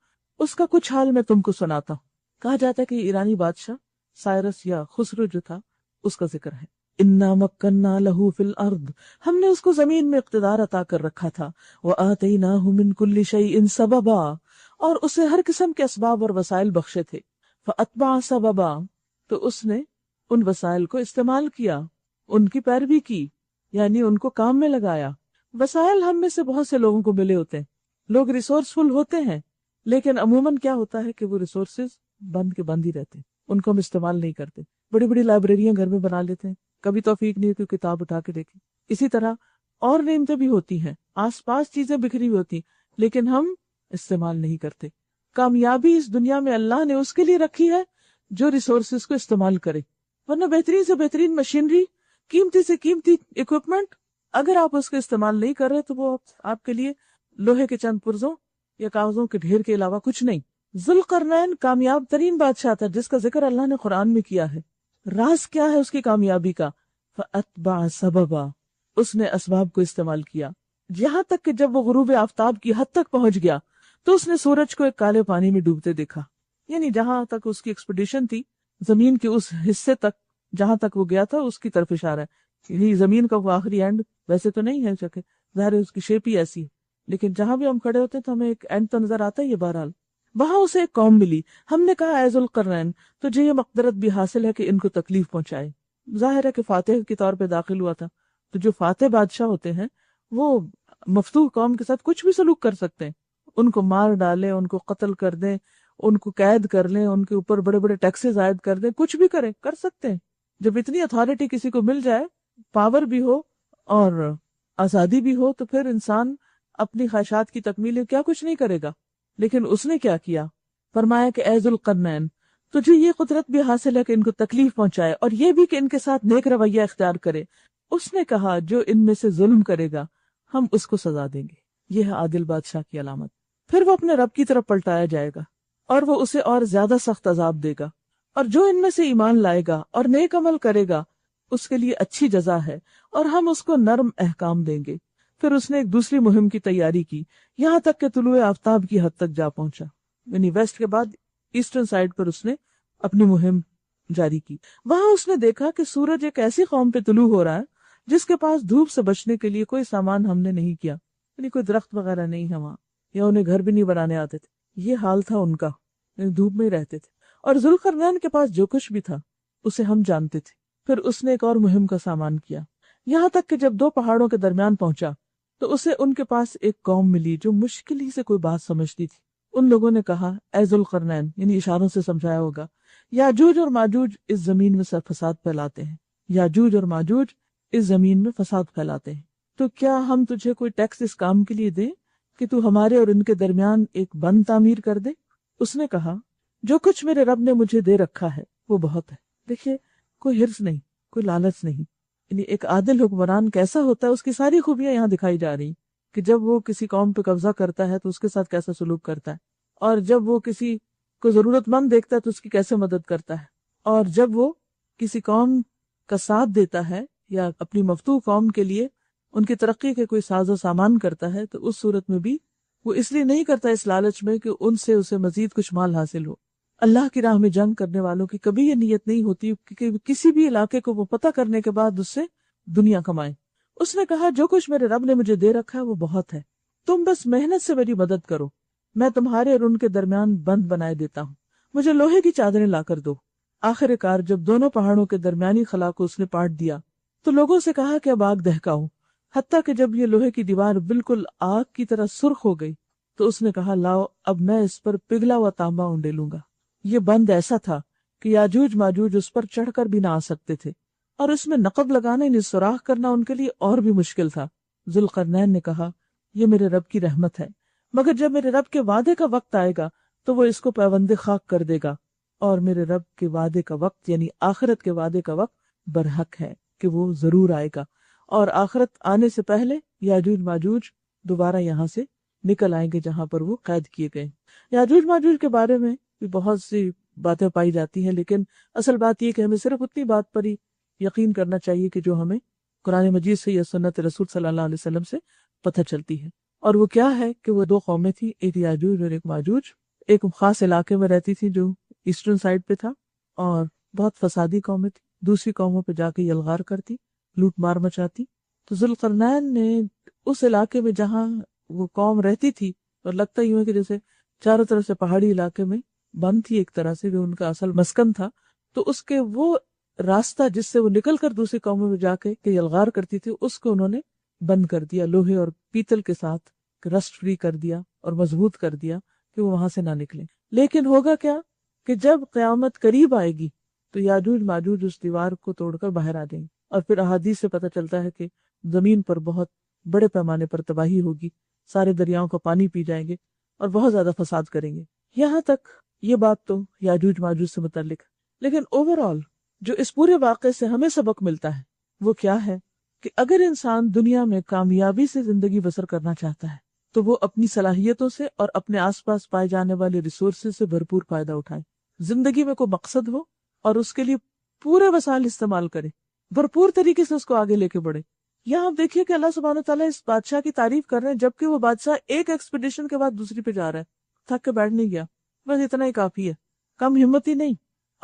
اس کا کچھ حال میں تم کو سناتا ہوں۔ کہا جاتا ہے کہ ایرانی بادشاہ سائرس یا خسرو جو تھا اس کا ذکر ہے۔ اِنَّا مَكَّنَّا لَهُ فِي الْأَرْضِ، ہم نے اس کو زمین میں اقتدار عطا کر رکھا تھا۔ وَآتَيْنَاهُ مِنْ كُلِّ شَيْءٍ سَبَبًا، اور اسے ہر قسم کے اسباب اور وسائل بخشے تھے۔ فَأَتْبَعَ سَبَبًا، تو اس نے ان وسائل کو استعمال کیا، ان کی پیروی کی، یعنی ان کو کام میں لگایا۔ وسائل ہم میں سے بہت سے لوگوں کو ملے ہوتے ہیں، لوگ ریسورسفل ہوتے ہیں، لیکن عموماً کیا ہوتا ہے کہ وہ ریسورسز بند کے بند ہی رہتے ہیں، ان کو ہم استعمال نہیں کرتے۔ بڑی بڑی لائبریریاں گھر میں بنا لیتے ہیں، کبھی توفیق نہیں ہوتی کتاب اٹھا کے دیکھیں۔ اسی طرح اور نعمتیں بھی ہوتی ہیں، آس پاس چیزیں بکھری ہوئی ہوتی، لیکن ہم استعمال نہیں کرتے۔ کامیابی اس دنیا میں اللہ نے اس کے لیے رکھی ہے جو ریسورسز کو استعمال کرے، ورنہ بہترین سے بہترین مشینری، قیمتی سے قیمتی اکوپمنٹ، اگر آپ اس کا استعمال نہیں کر رہے تو وہ آپ کے لیے لوہے کے چند پرزوں یا کاغذوں کے ڈھیر کے علاوہ کچھ نہیں۔ ذوالقرنین کامیاب ترین بادشاہ تھا جس کا ذکر اللہ نے قرآن میں کیا ہے۔ راز کیا ہے اس کی کامیابی کا؟ فَأَتْبَعَ سَبَبًا، اس نے اسباب کو استعمال کیا، یہاں تک کہ جب وہ غروب آفتاب کی حد تک پہنچ گیا تو اس نے سورج کو ایک کالے پانی میں ڈوبتے دیکھا، یعنی جہاں تک اس کی ایکسپیڈیشن تھی، زمین کے اس حصے تک جہاں تک وہ گیا تھا اس کی طرف اشارہ ہے، یعنی زمین کا وہ آخری اینڈ ویسے تو نہیں ہے، چکے ظاہر ہے اس کی شیپ ہی ایسی ہے، لیکن جہاں بھی ہم کھڑے ہوتے ہیں تو ہمیں ایک اینڈ تو نظر آتا ہے. یہ بہرحال وہاں اسے ایک قوم ملی. ہم نے کہا اے ذوالقرنین تجھے یہ مقدرت بھی حاصل ہے کہ ان کو تکلیف پہنچائے. ظاہر ہے کہ فاتح کے طور پہ داخل ہوا تھا، تو جو فاتح بادشاہ ہوتے ہیں وہ مفتوح قوم کے ساتھ کچھ بھی سلوک کر سکتے ہیں، ان کو مار ڈالیں، ان کو قتل کر دیں، ان کو قید کر لیں، ان کے اوپر بڑے بڑے ٹیکسز عائد کر دیں، کچھ بھی کر سکتے ہیں. جب اتنی اتھارٹی کسی کو مل جائے، پاور بھی ہو اور آزادی بھی ہو، تو پھر انسان اپنی خواہشات کی تکمیل کیا کچھ نہیں کرے گا. لیکن اس نے کیا کیا؟ فرمایا کہ اے ذوالقرنین تجھے یہ قدرت بھی حاصل ہے کہ ان کو تکلیف پہنچائے، اور یہ بھی کہ ان کے ساتھ نیک رویہ اختیار کرے. اس نے کہا جو ان میں سے ظلم کرے گا ہم اس کو سزا دیں گے. یہ ہے عادل بادشاہ کی علامت. پھر وہ اپنے رب کی طرف پلٹایا جائے گا اور وہ اسے اور زیادہ سخت عذاب دے گا. اور جو ان میں سے ایمان لائے گا اور نیک عمل کرے گا اس کے لیے اچھی جزا ہے، اور ہم اس کو نرم احکام دیں گے. پھر اس نے ایک دوسری مہم کی تیاری کی، یہاں تک کہ طلوع آفتاب کی حد تک جا پہنچا. یعنی ویسٹ کے بعد ایسٹرن سائڈ پر اس نے اپنی مہم جاری کی. وہاں اس نے دیکھا کہ سورج ایک ایسی قوم پہ طلوع ہو رہا ہے جس کے پاس دھوپ سے بچنے کے لیے کوئی سامان ہم نے نہیں کیا، یعنی کوئی درخت وغیرہ نہیں ہے وہاں، یا انہیں گھر بھی نہیں بنانے آتے تھے. یہ حال تھا ان کا، یعنی دھوپ میں ہی رہتے تھے. اور ذوالقرنین کے پاس جو کچھ بھی تھا اسے ہم جانتے تھے. پھر اس نے ایک اور مہم کا سامان کیا، یہاں تک کہ جب دو پہاڑوں کے درمیان پہنچا تو اسے ان کے پاس ایک قوم ملی جو مشکل ہی سے کوئی بات سمجھتی تھی. ان لوگوں نے کہا اے ذوالقرنین، یعنی اشاروں سے سمجھایا ہوگا، یاجوج اور ماجوج اس زمین میں فساد پھیلاتے ہیں. یاجوج اور ماجوج اس زمین میں فساد پھیلاتے ہیں، تو کیا ہم تجھے کوئی ٹیکس اس کام کے لیے دیں کہ تو ہمارے اور ان کے درمیان ایک بند تعمیر کر دے؟ اس نے کہا جو کچھ میرے رب نے مجھے دے رکھا ہے وہ بہت ہے. دیکھیے کوئی حرص نہیں، کوئی لالچ نہیں. یعنی ایک عادل حکمران کیسا ہوتا ہے اس کی ساری خوبیاں یہاں دکھائی جا رہی کہ جب وہ کسی قوم پہ قبضہ کرتا ہے تو اس کے ساتھ کیسا سلوک کرتا ہے، اور جب وہ کسی کو ضرورت مند دیکھتا ہے تو اس کی کیسے مدد کرتا ہے، اور جب وہ کسی قوم کا ساتھ دیتا ہے یا اپنی مفتوح قوم کے لیے ان کی ترقی کے کوئی ساز و سامان کرتا ہے تو اس صورت میں بھی وہ اس لیے نہیں کرتا اس لالچ میں کہ ان سے اسے مزید کچھ مال حاصل ہو. اللہ کی راہ میں جنگ کرنے والوں کی کبھی یہ نیت نہیں ہوتی کہ کسی بھی علاقے کو وہ پتہ کرنے کے بعد اس سے دنیا کمائیں. اس نے کہا جو کچھ میرے رب نے مجھے دے رکھا ہے وہ بہت ہے، تم بس محنت سے میری مدد کرو، میں تمہارے اور ان کے درمیان بند بنائے دیتا ہوں. مجھے لوہے کی چادریں لا کر دو. آخر کار جب دونوں پہاڑوں کے درمیانی خلا کو اس نے پاٹ دیا تو لوگوں سے کہا کہ اب آگ دہکاؤ. حتیٰ کہ جب یہ لوہے کی دیوار بالکل آگ کی طرح سرخ ہو گئی تو اس نے کہا لاؤ اب میں اس پر پگھلا ہوا تانبا اونڈیلوں گا. یہ بند ایسا تھا کہ یاجوج ماجوج اس پر چڑھ کر بھی نہ آ سکتے تھے، اور اس میں نقب لگانا یعنی سوراخ کرنا ان کے لیے اور بھی مشکل تھا. ذوالقرنین نے کہا یہ میرے رب کی رحمت ہے، مگر جب میرے رب کے وعدے کا وقت آئے گا تو وہ اس کو پیوند خاک کر دے گا، اور میرے رب کے وعدے کا وقت یعنی آخرت کے وعدے کا وقت برحق ہے کہ وہ ضرور آئے گا، اور آخرت آنے سے پہلے یاجوج ماجوج دوبارہ یہاں سے نکل آئیں گے جہاں پر وہ قید کیے گئے. یاجوج ماجوج کے بارے میں بھی بہت سی باتیں پائی جاتی ہیں، لیکن اصل بات یہ کہ ہمیں صرف اتنی بات پر ہی یقین کرنا چاہیے کہ جو ہمیں قرآن مجید سے یا سنت رسول صلی اللہ علیہ وسلم سے پتہ چلتی ہے. اور وہ کیا ہے کہ وہ دو قومیں تھیں، ایک یاجوج اور ایک ماجوج. ایک خاص علاقے میں رہتی تھی جو ایسٹرن سائڈ پہ تھا اور بہت فسادی قومیں تھی، دوسری قوموں پہ جا کے یلغار کرتی، لوٹ مار مچاتی. تو ذوالقرنین نے اس علاقے میں جہاں وہ قوم رہتی تھی، اور لگتا ہی ہے کہ جیسے چاروں طرف سے پہاڑی علاقے میں بند تھی ایک طرح سے، جو ان کا اصل مسکن تھا، تو اس کے وہ راستہ جس سے وہ نکل کر دوسری قوموں میں جا کے یلغار کرتی تھی اس کو انہوں نے بند کر دیا، لوہے اور پیتل کے ساتھ رسٹ فری کر دیا اور مضبوط کر دیا کہ وہ وہاں سے نہ نکلیں. لیکن ہوگا کیا کہ جب قیامت قریب آئے گی تو یاجوج ماجوج اس دیوار کو توڑ کر باہر آ جائیں گے، اور پھر احادیث سے پتہ چلتا ہے کہ زمین پر بہت بڑے پیمانے پر تباہی ہوگی، سارے دریاؤں کا پانی پی جائیں گے اور بہت زیادہ فساد کریں گے. یہاں تک یہ بات تو یاجوج ماجوج سے متعلق، لیکن اوور آل جو اس پورے واقعے سے ہمیں سبق ملتا ہے وہ کیا ہے کہ اگر انسان دنیا میں کامیابی سے زندگی بسر کرنا چاہتا ہے تو وہ اپنی صلاحیتوں سے اور اپنے آس پاس پائے جانے والے ریسورسز سے بھرپور فائدہ اٹھائے. زندگی میں کوئی مقصد ہو اور اس کے لیے پورے وسائل استعمال کرے، بھرپور طریقے سے اس کو آگے لے کے بڑھے. یہاں آپ دیکھیے کہ اللہ سبحانہ تعالیٰ اس بادشاہ کی تعریف کر رہے ہیں جبکہ وہ بادشاہ ایک ایکسپیڈیشن کے بعد دوسری پہ جا رہا ہے، تھک کے بیٹھ نہیں گیا، بس اتنا ہی کافی ہے، کم ہمت ہی نہیں.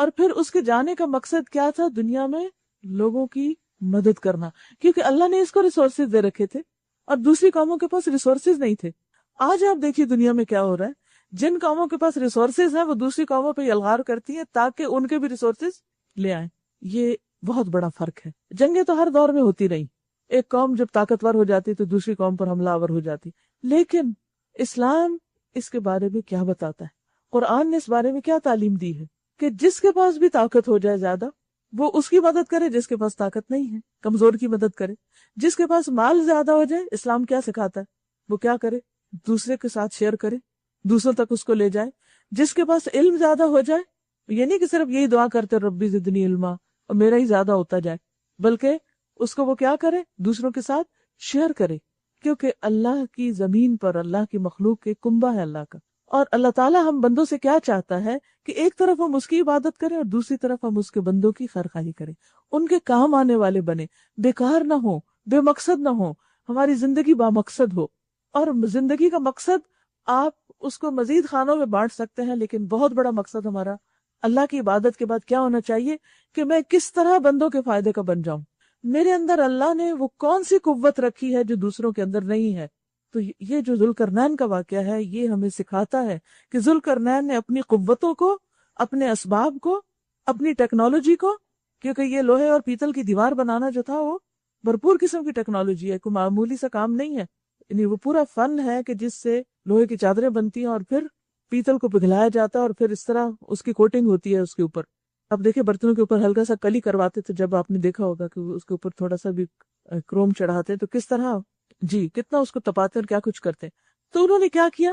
اور پھر اس کے جانے کا مقصد کیا تھا؟ دنیا میں لوگوں کی مدد کرنا، کیونکہ اللہ نے اس کو ریسورسز دے رکھے تھے اور دوسری قوموں کے پاس ریسورسز نہیں تھے۔ آج آپ دیکھیے دنیا میں کیا ہو رہا ہے، جن قوموں کے پاس ریسورسز ہیں وہ دوسری قوموں پہ الغار کرتی ہیں تاکہ ان کے بھی ریسورسز لے آئیں۔ یہ بہت بڑا فرق ہے۔ جنگیں تو ہر دور میں ہوتی رہی، ایک قوم جب طاقتور ہو جاتی تو دوسری قوم پر حملہ آور ہو جاتی، لیکن اسلام اس کے بارے میں کیا بتاتا ہے؟ قرآن نے اس بارے میں کیا تعلیم دی ہے کہ جس کے پاس بھی طاقت ہو جائے زیادہ وہ اس کی مدد کرے، جس کے پاس طاقت نہیں ہے کمزور کی مدد کرے۔ جس کے پاس مال زیادہ ہو جائے، اسلام کیا سکھاتا ہے؟ وہ کیا کرے؟ دوسرے کے ساتھ شیئر کرے، دوسروں تک اس کو لے جائے۔ جس کے پاس علم زیادہ ہو جائے، یہ نہیں کہ صرف یہی دعا کرتے ربی زدنی علما اور میرا ہی زیادہ ہوتا جائے، بلکہ اس کو وہ کیا کرے؟ دوسروں کے ساتھ شیئر کرے، کیونکہ اللہ کی زمین پر اللہ کی مخلوق کے کنبہ ہے اللہ کا، اور اللہ تعالیٰ ہم بندوں سے کیا چاہتا ہے کہ ایک طرف ہم اس کی عبادت کریں اور دوسری طرف ہم اس کے بندوں کی خیرخواہی کریں، ان کے کام آنے والے بنے، بیکار نہ ہو، بے مقصد نہ ہو، ہماری زندگی با مقصد ہو۔ اور زندگی کا مقصد آپ اس کو مزید خانوں میں بانٹ سکتے ہیں، لیکن بہت بڑا مقصد ہمارا اللہ کی عبادت کے بعد کیا ہونا چاہیے کہ میں کس طرح بندوں کے فائدے کا بن جاؤں۔ میرے اندر اللہ نے وہ کون سی قوت رکھی ہے جو دوسروں کے اندر نہیں ہے۔ تو یہ جو ذوالقرنین کا واقعہ ہے یہ ہمیں سکھاتا ہے کہ ذوالقرنین نے اپنی قوتوں کو، اپنے اسباب کو، اپنی ٹیکنالوجی کو، کیونکہ یہ لوہے اور پیتل کی دیوار بنانا جو تھا وہ بھرپور قسم کی ٹیکنالوجی ہے، کوئی معمولی سا کام نہیں ہے، یعنی وہ پورا فن ہے کہ جس سے لوہے کی چادریں بنتی ہیں اور پھر پیتل کو پگھلایا جاتا ہے اور پھر اس طرح اس کی کوٹنگ ہوتی ہے اس کے اوپر۔ اب دیکھیں برتنوں کے اوپر ہلکا سا کلی کرواتے تھے، جب آپ نے دیکھا ہوگا کہ اس کے اوپر تھوڑا سا بھی کروم چڑھاتے تو کس طرح جی کتنا اس کو تپاتے اور کیا کچھ کرتے۔ تو انہوں نے کیا کیا؟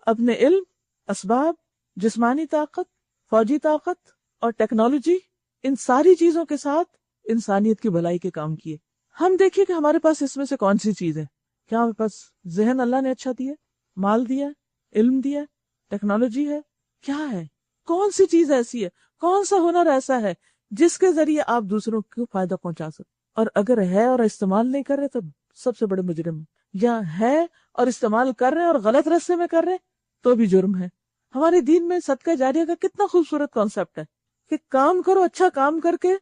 اپنے علم، اسباب، جسمانی طاقت، فوجی طاقت اور ٹیکنالوجی، ان ساری چیزوں کے ساتھ انسانیت کی بھلائی کے کام کیے۔ ہم دیکھیے کہ ہمارے پاس اس میں سے کون سی چیز ہے؟ کیا ہمارے پاس ذہن اللہ نے اچھا دیا، مال دیا، علم دیا، ٹیکنالوجی ہے؟ کیا ہے؟ کون سی چیز ایسی ہے، کون سا ہنر ایسا ہے جس کے ذریعے آپ دوسروں کو فائدہ پہنچا سکتے؟ اور اگر ہے اور استعمال نہیں کر رہے تو سب سے بڑے مجرم ہیں، یا ہے اور استعمال کر رہے ہیں اور غلط راستے میں کر رہے تو بھی جرم ہے۔ ہمارے دین میں صدقہ جاریہ کا کتنا خوبصورت کانسیپٹ ہے کہ کام کرو، اچھا کام کر کے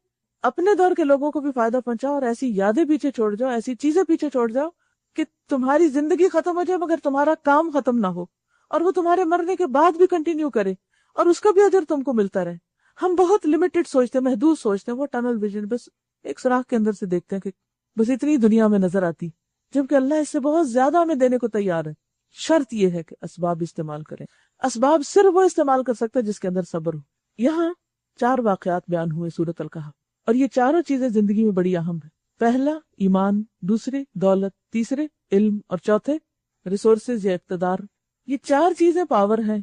اپنے دور کے لوگوں کو بھی فائدہ پہنچاؤ اور ایسی یادیں پیچھے چھوڑ جاؤ، ایسی چیزیں پیچھے چھوڑ جاؤ کہ تمہاری زندگی ختم ہو جائے مگر تمہارا کام ختم نہ ہو، اور وہ تمہارے مرنے کے بعد بھی کنٹینیو کرے اور اس کا بھی اجر تم کو ملتا رہے۔ ہم بہت لمیٹڈ سوچتے ہیں، محدود سوچتے ہیں، وہ ٹنل ویژن، بس ایک سوراخ کے اندر سے دیکھتے ہیں کہ بس اتنی دنیا میں نظر آتی، جبکہ اللہ اس سے بہت زیادہ ہمیں دینے کو تیار ہے۔ شرط یہ ہے کہ اسباب استعمال کریں۔ اسباب صرف وہ استعمال کر سکتا ہے جس کے اندر صبر ہو۔ یہاں 4 واقعات بیان ہوئے سورۃ الکہف، اور یہ چاروں چیزیں زندگی میں بڑی اہم ہیں۔ پہلا ایمان، دوسرے دولت، تیسرے علم، اور چوتھے ریسورسز یا اقتدار۔ یہ 4 چیزیں پاور ہیں،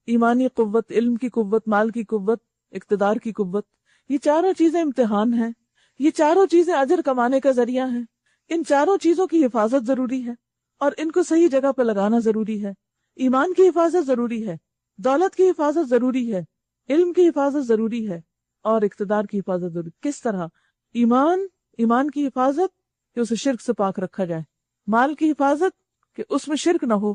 ایمانی قوت، علم کی قوت، مال کی قوت، اقتدار کی قوت۔ یہ چاروں چیزیں امتحان ہیں، یہ چاروں چیزیں اجر کمانے کا ذریعہ ہیں۔ ان چاروں چیزوں کی حفاظت ضروری ہے اور ان کو صحیح جگہ پہ لگانا ضروری ہے۔ ایمان کی حفاظت ضروری ہے، دولت کی حفاظت ضروری ہے، علم کی حفاظت ضروری ہے، اور اقتدار کی حفاظت ضروری۔ کس طرح؟ ایمان کی حفاظت کہ اسے شرک سے پاک رکھا جائے، مال کی حفاظت کہ اس میں شرک نہ ہو،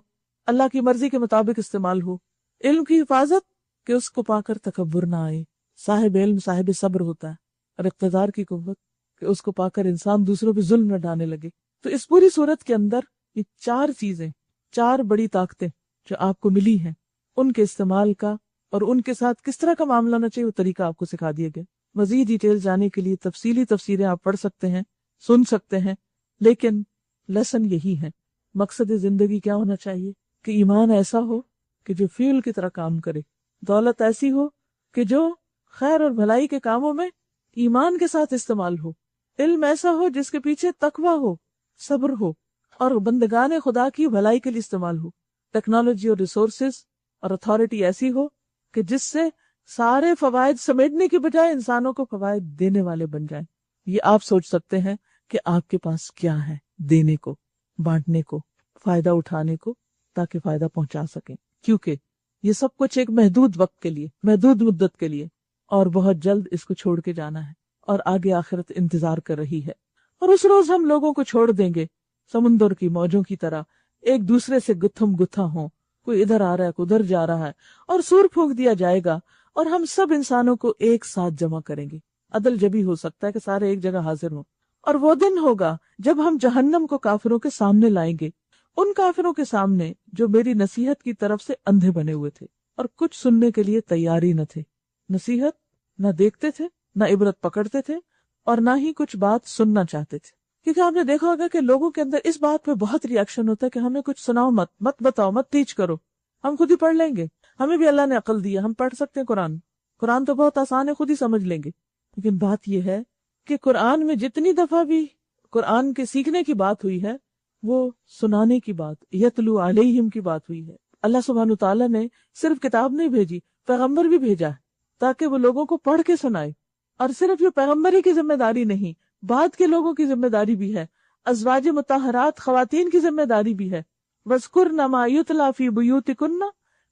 اللہ کی مرضی کے مطابق استعمال ہو، علم کی حفاظت کہ اس کو پا کر تکبر نہ آئے، صاحب علم صاحب صبر ہوتا ہے، اور اقتدار کی قوت کہ اس کو پا کر انسان دوسروں پہ ظلم نہ ڈھانے لگے۔ تو اس پوری صورت کے اندر یہ 4 چیزیں، 4 بڑی طاقتیں جو آپ کو ملی ہیں، ان کے استعمال کا اور ان کے ساتھ کس طرح کا معاملہ ہونا چاہیے وہ طریقہ آپ کو سکھا دیا گیا۔ مزید ڈیٹیل جانے کے لیے تفصیلی تفسیریں آپ پڑھ سکتے ہیں، سن سکتے ہیں، لیکن لیسن یہی ہے۔ مقصد زندگی کیا ہونا چاہیے کہ ایمان ایسا ہو کہ جو فیول کی طرح کام کرے، دولت ایسی ہو کہ جو خیر اور بھلائی کے کاموں میں ایمان کے ساتھ استعمال ہو، علم ایسا ہو جس کے پیچھے تقوی ہو، صبر ہو، اور بندگان خدا کی بھلائی کے لیے استعمال ہو، ٹیکنالوجی اور ریسورسز اور اتھارٹی ایسی ہو کہ جس سے سارے فوائد سمیٹنے کی بجائے انسانوں کو فوائد دینے والے بن جائیں۔ یہ آپ سوچ سکتے ہیں کہ آپ کے پاس کیا ہے دینے کو، بانٹنے کو، فائدہ اٹھانے کو، تاکہ فائدہ پہنچا سکیں، کیونکہ یہ سب کچھ ایک محدود وقت کے لیے، محدود مدت کے لیے، اور بہت جلد اس کو چھوڑ کے جانا ہے، اور آگے آخرت انتظار کر رہی ہے۔ اور اس روز ہم لوگوں کو چھوڑ دیں گے سمندر کی موجوں کی طرح، ایک دوسرے سے گتھم گتھا ہوں، کوئی ادھر آ رہا ہے، کوئی ادھر جا رہا ہے، اور سور پھونک دیا جائے گا اور ہم سب انسانوں کو ایک ساتھ جمع کریں گے. عدل جبھی ہو سکتا ہے کہ سارے ایک جگہ حاضر ہوں. اور وہ دن ہوگا جب ہم جہنم کو کافروں کے سامنے لائیں گے، ان کافروں کے سامنے جو میری نصیحت کی طرف سے اندھے بنے ہوئے تھے اور کچھ سننے کے لیے تیار ہی نہ تھے. نصیحت نہ دیکھتے تھے، نہ عبرت پکڑتے تھے، اور نہ ہی کچھ بات سننا چاہتے تھے. کیونکہ آپ نے دیکھا ہوگا کہ لوگوں کے اندر اس بات پہ بہت ری ایکشن ہوتا ہے کہ ہمیں کچھ سناؤ مت بتاؤ، مت ٹیچ کرو، ہم خود ہی پڑھ لیں گے. ہمیں بھی اللہ نے عقل دی ہے، ہم پڑھ سکتے ہیں قرآن تو بہت آسان ہے، خود ہی سمجھ لیں گے. لیکن بات یہ ہے کہ قرآن میں جتنی دفعہ بھی قرآن کے سیکھنے کی بات ہوئی ہے وہ سنانے کی بات، یتلو علیہم کی بات ہوئی ہے. اللہ سبحانہ تعالیٰ نے صرف کتاب نہیں بھیجی، پیغمبر بھی بھیجا ہے تاکہ وہ لوگوں کو پڑھ کے سنائے. اور صرف یہ پیغمبری کی ذمہ داری نہیں، بعد کے لوگوں کی ذمہ داری بھی ہے، ازواج مطہرات خواتین کی ذمہ داری بھی ہے. وَاذْكُرْنَ مَا يُتْلَى فِي بُيُوتِكُنَّ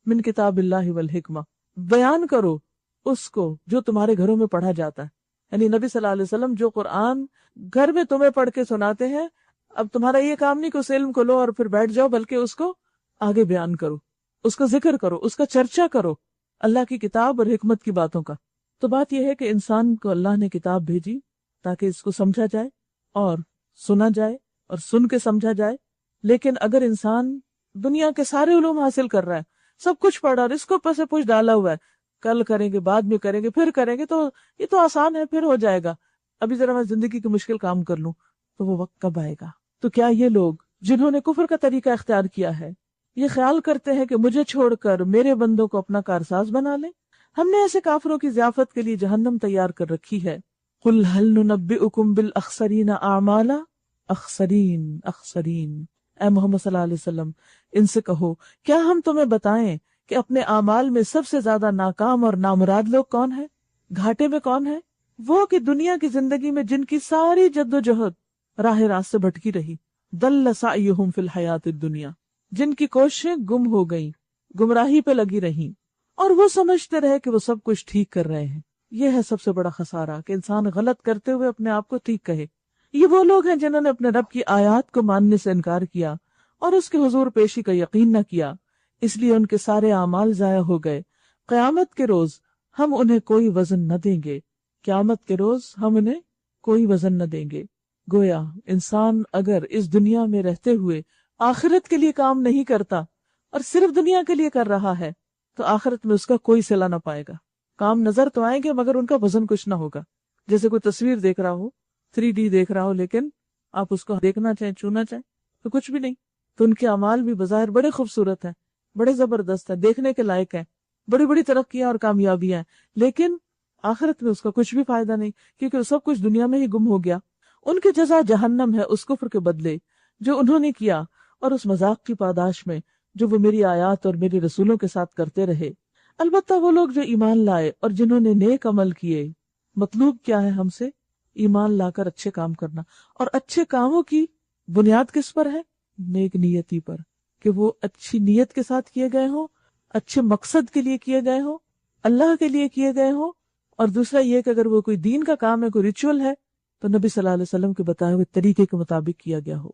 مِنْ کتاب اللہ والحکمہ، بیان کرو اس کو جو تمہارے گھروں میں پڑھا جاتا ہے. یعنی نبی صلی اللہ علیہ وسلم جو قرآن گھر میں تمہیں پڑھ کے سناتے ہیں، اب تمہارا یہ کام نہیں کہ اس علم کو لو اور پھر بیٹھ جاؤ، بلکہ اس کو آگے بیان کرو، اس کا ذکر کرو، اس کا چرچا کرو، اللہ کی کتاب اور حکمت کی باتوں کا. تو بات یہ ہے کہ انسان کو اللہ نے کتاب بھیجی تاکہ اس کو سمجھا جائے اور سنا جائے اور سن کے سمجھا جائے. لیکن اگر انسان دنیا کے سارے علوم حاصل کر رہا ہے، سب کچھ پڑھا اور اس کو پس پوچھ ڈالا ہوا ہے، کل کریں گے، بعد میں کریں گے، پھر کریں گے، تو یہ تو آسان ہے، پھر ہو جائے گا، ابھی ذرا میں زندگی کے مشکل کام کر لوں، تو وہ وقت کب آئے گا؟ تو کیا یہ لوگ جنہوں نے کفر کا طریقہ اختیار کیا ہے یہ خیال کرتے ہیں کہ مجھے چھوڑ کر میرے بندوں کو اپنا کارساز بنا لیں؟ ہم نے ایسے کافروں کی ضیافت کے لیے جہنم تیار کر رکھی ہے. قُلْ هَلْ نُنَبِّئُكُمْ بِالْأَخْسَرِينَ أَعْمَالًا، اخسرین. اے محمد صلی اللہ علیہ وسلم ان سے کہو کیا ہم تمہیں بتائیں کہ اپنے اعمال میں سب سے زیادہ ناکام اور نامراد لوگ کون ہیں؟ گھاٹے میں کون ہے؟ وہ کہ دنیا کی زندگی میں جن کی ساری جد و جہد راہ راست سے بھٹکی رہی، ضل سعیہم فی الحیات الدنیا، جن کی کوششیں گم ہو گئیں، گمراہی پہ لگی رہیں، اور وہ سمجھتے رہے کہ وہ سب کچھ ٹھیک کر رہے ہیں. یہ ہے سب سے بڑا خسارہ کہ انسان غلط کرتے ہوئے اپنے آپ کو ٹھیک کہے. یہ وہ لوگ ہیں جنہوں نے اپنے رب کی آیات کو ماننے سے انکار کیا اور اس کے حضور پیشی کا یقین نہ کیا، اس لیے ان کے سارے اعمال ضائع ہو گئے. قیامت کے روز ہم انہیں کوئی وزن نہ دیں گے، قیامت کے روز ہم انہیں کوئی وزن نہ دیں گے. گویا انسان اگر اس دنیا میں رہتے ہوئے آخرت کے لیے کام نہیں کرتا اور صرف دنیا کے لیے کر رہا ہے تو آخرت میں اس کا کوئی صلہ نہ پائے گا. کام نظر تو آئیں گے مگر ان کا وزن کچھ نہ ہوگا. جیسے کوئی تصویر دیکھ رہا ہو، 3D دیکھ رہا ہو، لیکن آپ اس کو دیکھنا چاہیں، چھونا چاہیں تو کچھ بھی نہیں. تو ان کے اعمال بھی بظاہر بڑے خوبصورت ہیں، بڑے زبردست ہیں، دیکھنے کے لائق ہیں، بڑی بڑی ترقیاں اور کامیابیاں ہیں، لیکن آخرت میں اس کا کچھ بھی فائدہ نہیں، کیونکہ وہ سب کچھ دنیا میں ہی گم ہو گیا. ان کی جزا جہنم ہے اس کفر کے بدلے جو انہوں نے کیا اور اس مذاق کی پاداش میں جو وہ میری آیات اور میرے رسولوں کے ساتھ کرتے رہے. البتہ وہ لوگ جو ایمان لائے اور جنہوں نے نیک عمل کیے، مطلوب کیا ہے ہم سے؟ ایمان لا کر اچھے کام کرنا. اور اچھے کاموں کی بنیاد کس پر ہے؟ نیک نیتی پر، کہ وہ اچھی نیت کے ساتھ کیے گئے ہوں، اچھے مقصد کے لیے کیے گئے ہوں، اللہ کے لیے کیے گئے ہوں. اور دوسرا یہ کہ اگر وہ کوئی دین کا کام ہے، کوئی ریچول ہے، تو نبی صلی اللہ علیہ وسلم کے بتائے ہوئے طریقے کے مطابق کیا گیا ہو،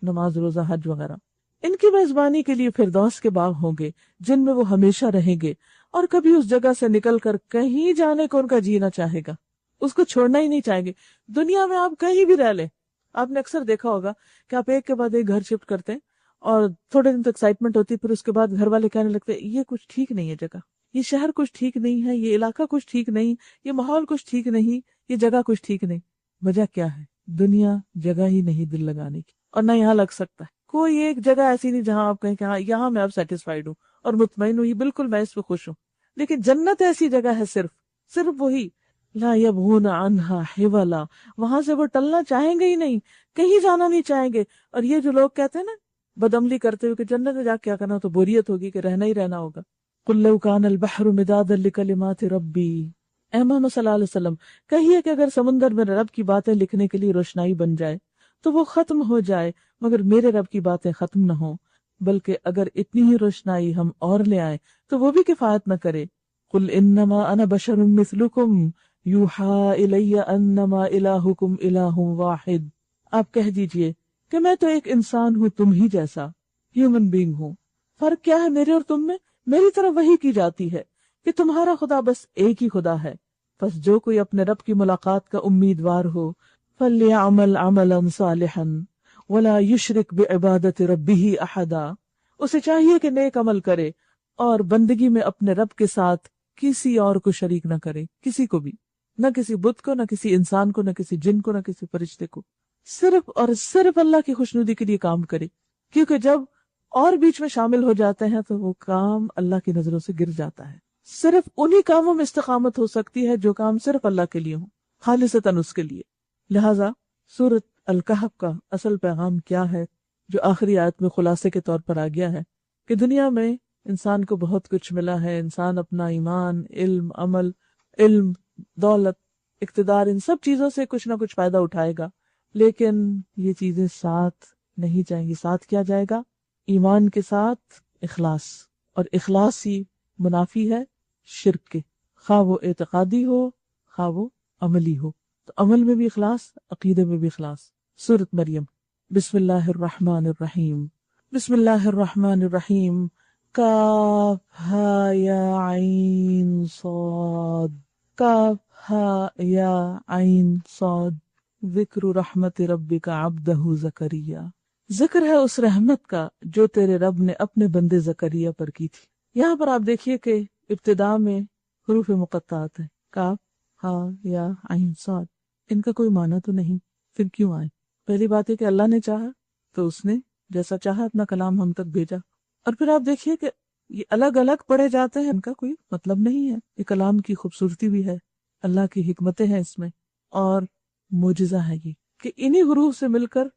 نماز، روزہ، حج وغیرہ. ان کی میزبانی کے لیے فردوس کے باغ ہوں گے جن میں وہ ہمیشہ رہیں گے، اور کبھی اس جگہ سے نکل کر کہیں جانے کو ان کا جی نہ چاہے گا، اس کو چھوڑنا ہی نہیں چاہیں گے. دنیا میں آپ کہیں بھی رہ لیں، آپ نے اکثر دیکھا ہوگا کہ آپ ایک کے بعد ایک گھر شفٹ کرتے ہیں اور تھوڑے دن تو ایکسائٹمنٹ ہوتی ہے، پھر اس کے بعد گھر والے کہنے لگتے ہیں یہ کچھ ٹھیک نہیں ہے جگہ، یہ شہر کچھ ٹھیک نہیں ہے، یہ علاقہ کچھ ٹھیک نہیں، یہ ماحول کچھ ٹھیک نہیں، یہ جگہ کچھ ٹھیک نہیں. وجہ کیا ہے؟ دنیا جگہ ہی نہیں دل لگانے کی، اور نہ یہاں لگ سکتا ہے. کوئی ایک جگہ ایسی نہیں جہاں آپ کہیں کہ ہاں یہاں میں اب سیٹسفائیڈ ہوں اور مطمئن ہوں، یہ بالکل میں اس پہ خوش ہوں. لیکن جنت ایسی جگہ ہے صرف وہی، لا یبغون عنہا حولا، وہاں سے وہ ٹلنا چاہیں گے ہی نہیں، کہیں جانا نہیں چاہیں گے. اور یہ جو لوگ کہتے ہیں نا بدعملی کرتے ہوئے کہ جنت میں جا کے کیا کرنا، تو بوریت ہوگی کہ رہنا ہی رہنا ہوگا. قل لو کان البحر مدادا لکلمات ربی، اے محمد صلی اللہ علیہ وسلم کہیے کہ اگر سمندر میں رب کی باتیں لکھنے کے لیے روشنائی بن جائے تو وہ ختم ہو جائے مگر میرے رب کی باتیں ختم نہ ہوں، بلکہ اگر اتنی ہی روشنائی ہم اور لے آئیں تو وہ بھی کفایت نہ کرے. قل انما انا بشر مثلکم یوحی الی انما الہکم الہ واحد، آپ کہہ دیجئے کہ میں تو ایک انسان ہوں تم ہی جیسا، ہیومن بینگ ہوں. فرق کیا ہے میرے اور تم میں؟ میری طرف وحی کی جاتی ہے کہ تمہارا خدا بس ایک ہی خدا ہے، بس جو کوئی اپنے رب کی ملاقات کا امیدوار ہو فَلْيَعْمَلْ عَمَلًا صَالِحًا وَلَا يُشْرِكْ بِعِبَادَةِ رَبِّهِ أَحَدًا، اسے چاہیے کہ نیک عمل کرے اور بندگی میں اپنے رب کے ساتھ کسی اور کو شریک نہ کرے، کسی کو بھی، نہ کسی بت کو، نہ کسی انسان کو، نہ کسی جن کو، نہ کسی فرشتے کو، صرف اور صرف اللہ کی خوشنودی کے لیے کام کرے، کیونکہ جب اور بیچ میں شامل ہو جاتے ہیں تو وہ کام اللہ کی نظروں سے گر جاتا ہے۔ صرف انہی کاموں میں استقامت ہو سکتی ہے جو کام صرف اللہ کے لیے ہوں، خالصتاً اس کے لیے۔ لہٰذا سورۃ الکہف کا اصل پیغام کیا ہے جو آخری آیت میں خلاصے کے طور پر آ گیا ہے کہ دنیا میں انسان کو بہت کچھ ملا ہے، انسان اپنا ایمان، علم، عمل، علم، دولت، اقتدار، ان سب چیزوں سے کچھ نہ کچھ فائدہ اٹھائے گا، لیکن یہ چیزیں ساتھ نہیں جائیں گی۔ ساتھ کیا جائے گا؟ ایمان کے ساتھ اخلاص، اور اخلاص ہی منافی ہے شرک کے، خواہ وہ اعتقادی ہو خواہ وہ عملی ہو۔ تو عمل میں بھی اخلاص، عقیدے میں بھی اخلاص۔ سورۃ مریم، بسم اللہ الرحمن الرحیم، بسم اللہ الرحمن الرحیم، کاف ہا یا عین صاد، کاف ہا یا عین صاد، ذکر رحمت ربک عبدہ زکریا، ذکر ہے اس رحمت کا جو تیرے رب نے اپنے بندے زکریا پر کی تھی۔ یہاں پر آپ دیکھیے کہ ابتدا میں حروف مقطعات ہیں، کاف ہا یا عین صاد، ان کا کوئی معنی تو نہیں، پھر کیوں آئے؟ پہلی بات ہے کہ اللہ نے چاہا تو اس نے جیسا چاہا اپنا کلام ہم تک بھیجا، اور پھر آپ دیکھیے کہ یہ الگ الگ پڑھے جاتے ہیں، ان کا کوئی مطلب نہیں ہے۔ یہ کلام کی خوبصورتی بھی ہے، اللہ کی حکمتیں ہیں اس میں، اور معجزہ ہے یہ کہ انہی حروف سے مل کر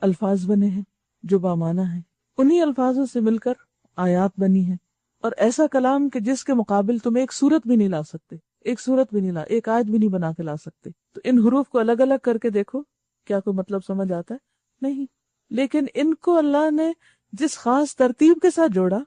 الفاظ بنے ہیں جو بامعنی ہیں، انہی الفاظوں سے مل کر آیات بنی ہیں، اور ایسا کلام کہ جس کے مقابل تم ایک سورت بھی نہیں لا سکتے، ایک سورت بھی نہیں لا، ایک آیت بھی نہیں بنا کے لا سکتے۔ تو ان حروف کو الگ الگ کر کے دیکھو، کیا کوئی مطلب سمجھ آتا ہے؟ نہیں، لیکن ان کو اللہ نے جس خاص ترتیب کے ساتھ جوڑا،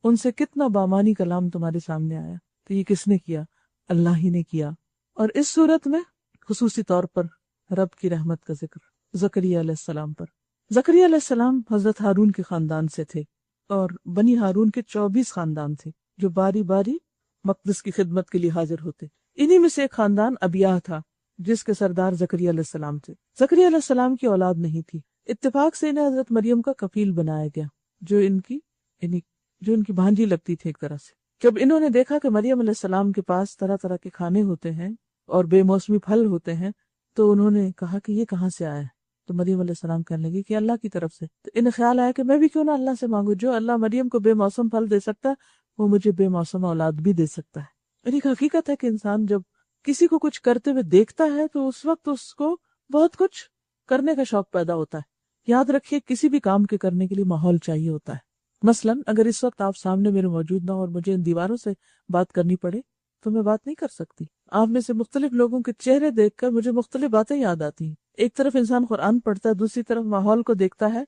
ان سے کتنا بامانی کلام تمہارے سامنے آیا۔ تو یہ کس نے کیا؟ اللہ ہی نے کیا۔ اور اس صورت میں خصوصی طور پر رب کی رحمت کا ذکر زکریا علیہ السلام پر۔ زکریا علیہ السلام حضرت ہارون کے خاندان سے تھے، اور بنی ہارون کے 24 خاندان تھے جو باری باری مقدس کی خدمت کے لیے حاضر ہوتے۔ انہی میں سے ایک خاندان ابیہ تھا جس کے سردار زکریا علیہ السلام تھے۔ زکریا علیہ السلام کی اولاد نہیں تھی، اتفاق سے انہیں حضرت مریم کا کفیل بنایا گیا جو ان کی بھانجی لگتی تھی ایک طرح سے۔ جب انہوں نے دیکھا کہ مریم علیہ السلام کے پاس طرح طرح کے کھانے ہوتے ہیں اور بے موسمی پھل ہوتے ہیں، تو انہوں نے کہا کہ یہ کہاں سے آیا ہے؟ تو مریم علیہ السلام کہنے لگی کہ اللہ کی طرف سے۔ تو انہیں خیال آیا کہ میں بھی کیوں نہ اللہ سے مانگوں، جو اللہ مریم کو بے موسم پھل دے سکتا ہے وہ مجھے بے موسم اولاد بھی دے سکتا ہے۔ یعنی ایک حقیقت ہے کہ انسان جب کسی کو کچھ کرتے ہوئے دیکھتا ہے تو اس وقت اس کو بہت کچھ کرنے کا شوق پیدا ہوتا ہے۔ یاد رکھیے کسی بھی کام کے کرنے کے لیے ماحول چاہیے ہوتا ہے۔ مثلا اگر اس وقت آپ سامنے میرے موجود نہ ہو اور مجھے ان دیواروں سے بات کرنی پڑے تو میں بات نہیں کر سکتی۔ آپ میں سے مختلف لوگوں کے چہرے دیکھ کر مجھے مختلف باتیں یاد آتی ہیں۔ ایک طرف انسان قرآن پڑھتا ہے، دوسری طرف ماحول کو دیکھتا ہے،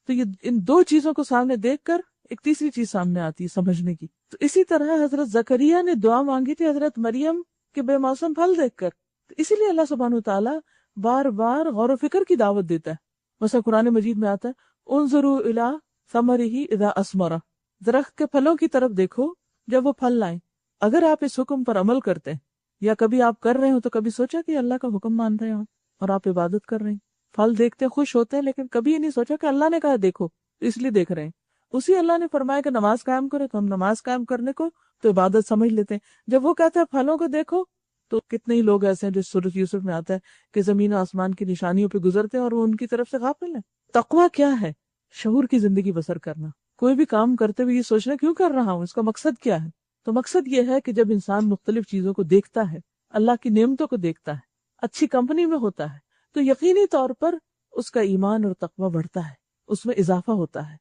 تو یہ ان دو چیزوں کو سامنے دیکھ کر ایک تیسری چیز سامنے آتی ہے سمجھنے کی۔ تو اسی طرح حضرت زکریا نے دعا مانگی تھی حضرت مریم کے بے موسم پھل دیکھ کر، تو اسی لیے اللہ سبحانہ وتعالیٰ بار بار غور و فکر کی دعوت دیتا ہے۔ مثلا قرآن مجید میں آتا ہے انظروا الی ثمرہ اذا اثمر، درخت کے پھلوں کی طرف دیکھو جب وہ پھل لائیں۔ اگر آپ اس حکم پر عمل کرتے ہیں، یا کبھی آپ کر رہے ہو تو کبھی سوچا کہ اللہ کا حکم مان رہے ہوں اور آپ عبادت کر رہے ہیں، پھل دیکھتے خوش ہوتے ہیں، لیکن کبھی یہ نہیں سوچا کہ اللہ نے کہا دیکھو اس لیے دیکھ رہے ہیں۔ اسی اللہ نے فرمایا کہ نماز قائم کرے تو ہم نماز قائم کرنے کو تو عبادت سمجھ لیتے ہیں۔ جب وہ کہتا ہے پھلوں کو دیکھو، تو کتنے ہی لوگ ایسے ہیں جو سورۃ یوسف میں آتا ہے کہ زمین و آسمان کی نشانیوں پہ گزرتے ہیں اور وہ ان کی طرف سے غافل ہیں۔ تقویٰ کیا ہے؟ شعور کی زندگی بسر کرنا۔ کوئی بھی کام کرتے ہوئے یہ سوچنا کیوں کر رہا ہوں، اس کا مقصد کیا ہے؟ تو مقصد یہ ہے کہ جب انسان مختلف چیزوں کو دیکھتا ہے، اللہ کی نعمتوں کو دیکھتا ہے، اچھی کمپنی میں ہوتا ہے، تو یقینی طور پر اس کا ایمان اور تقویٰ بڑھتا ہے، اس میں اضافہ ہوتا ہے،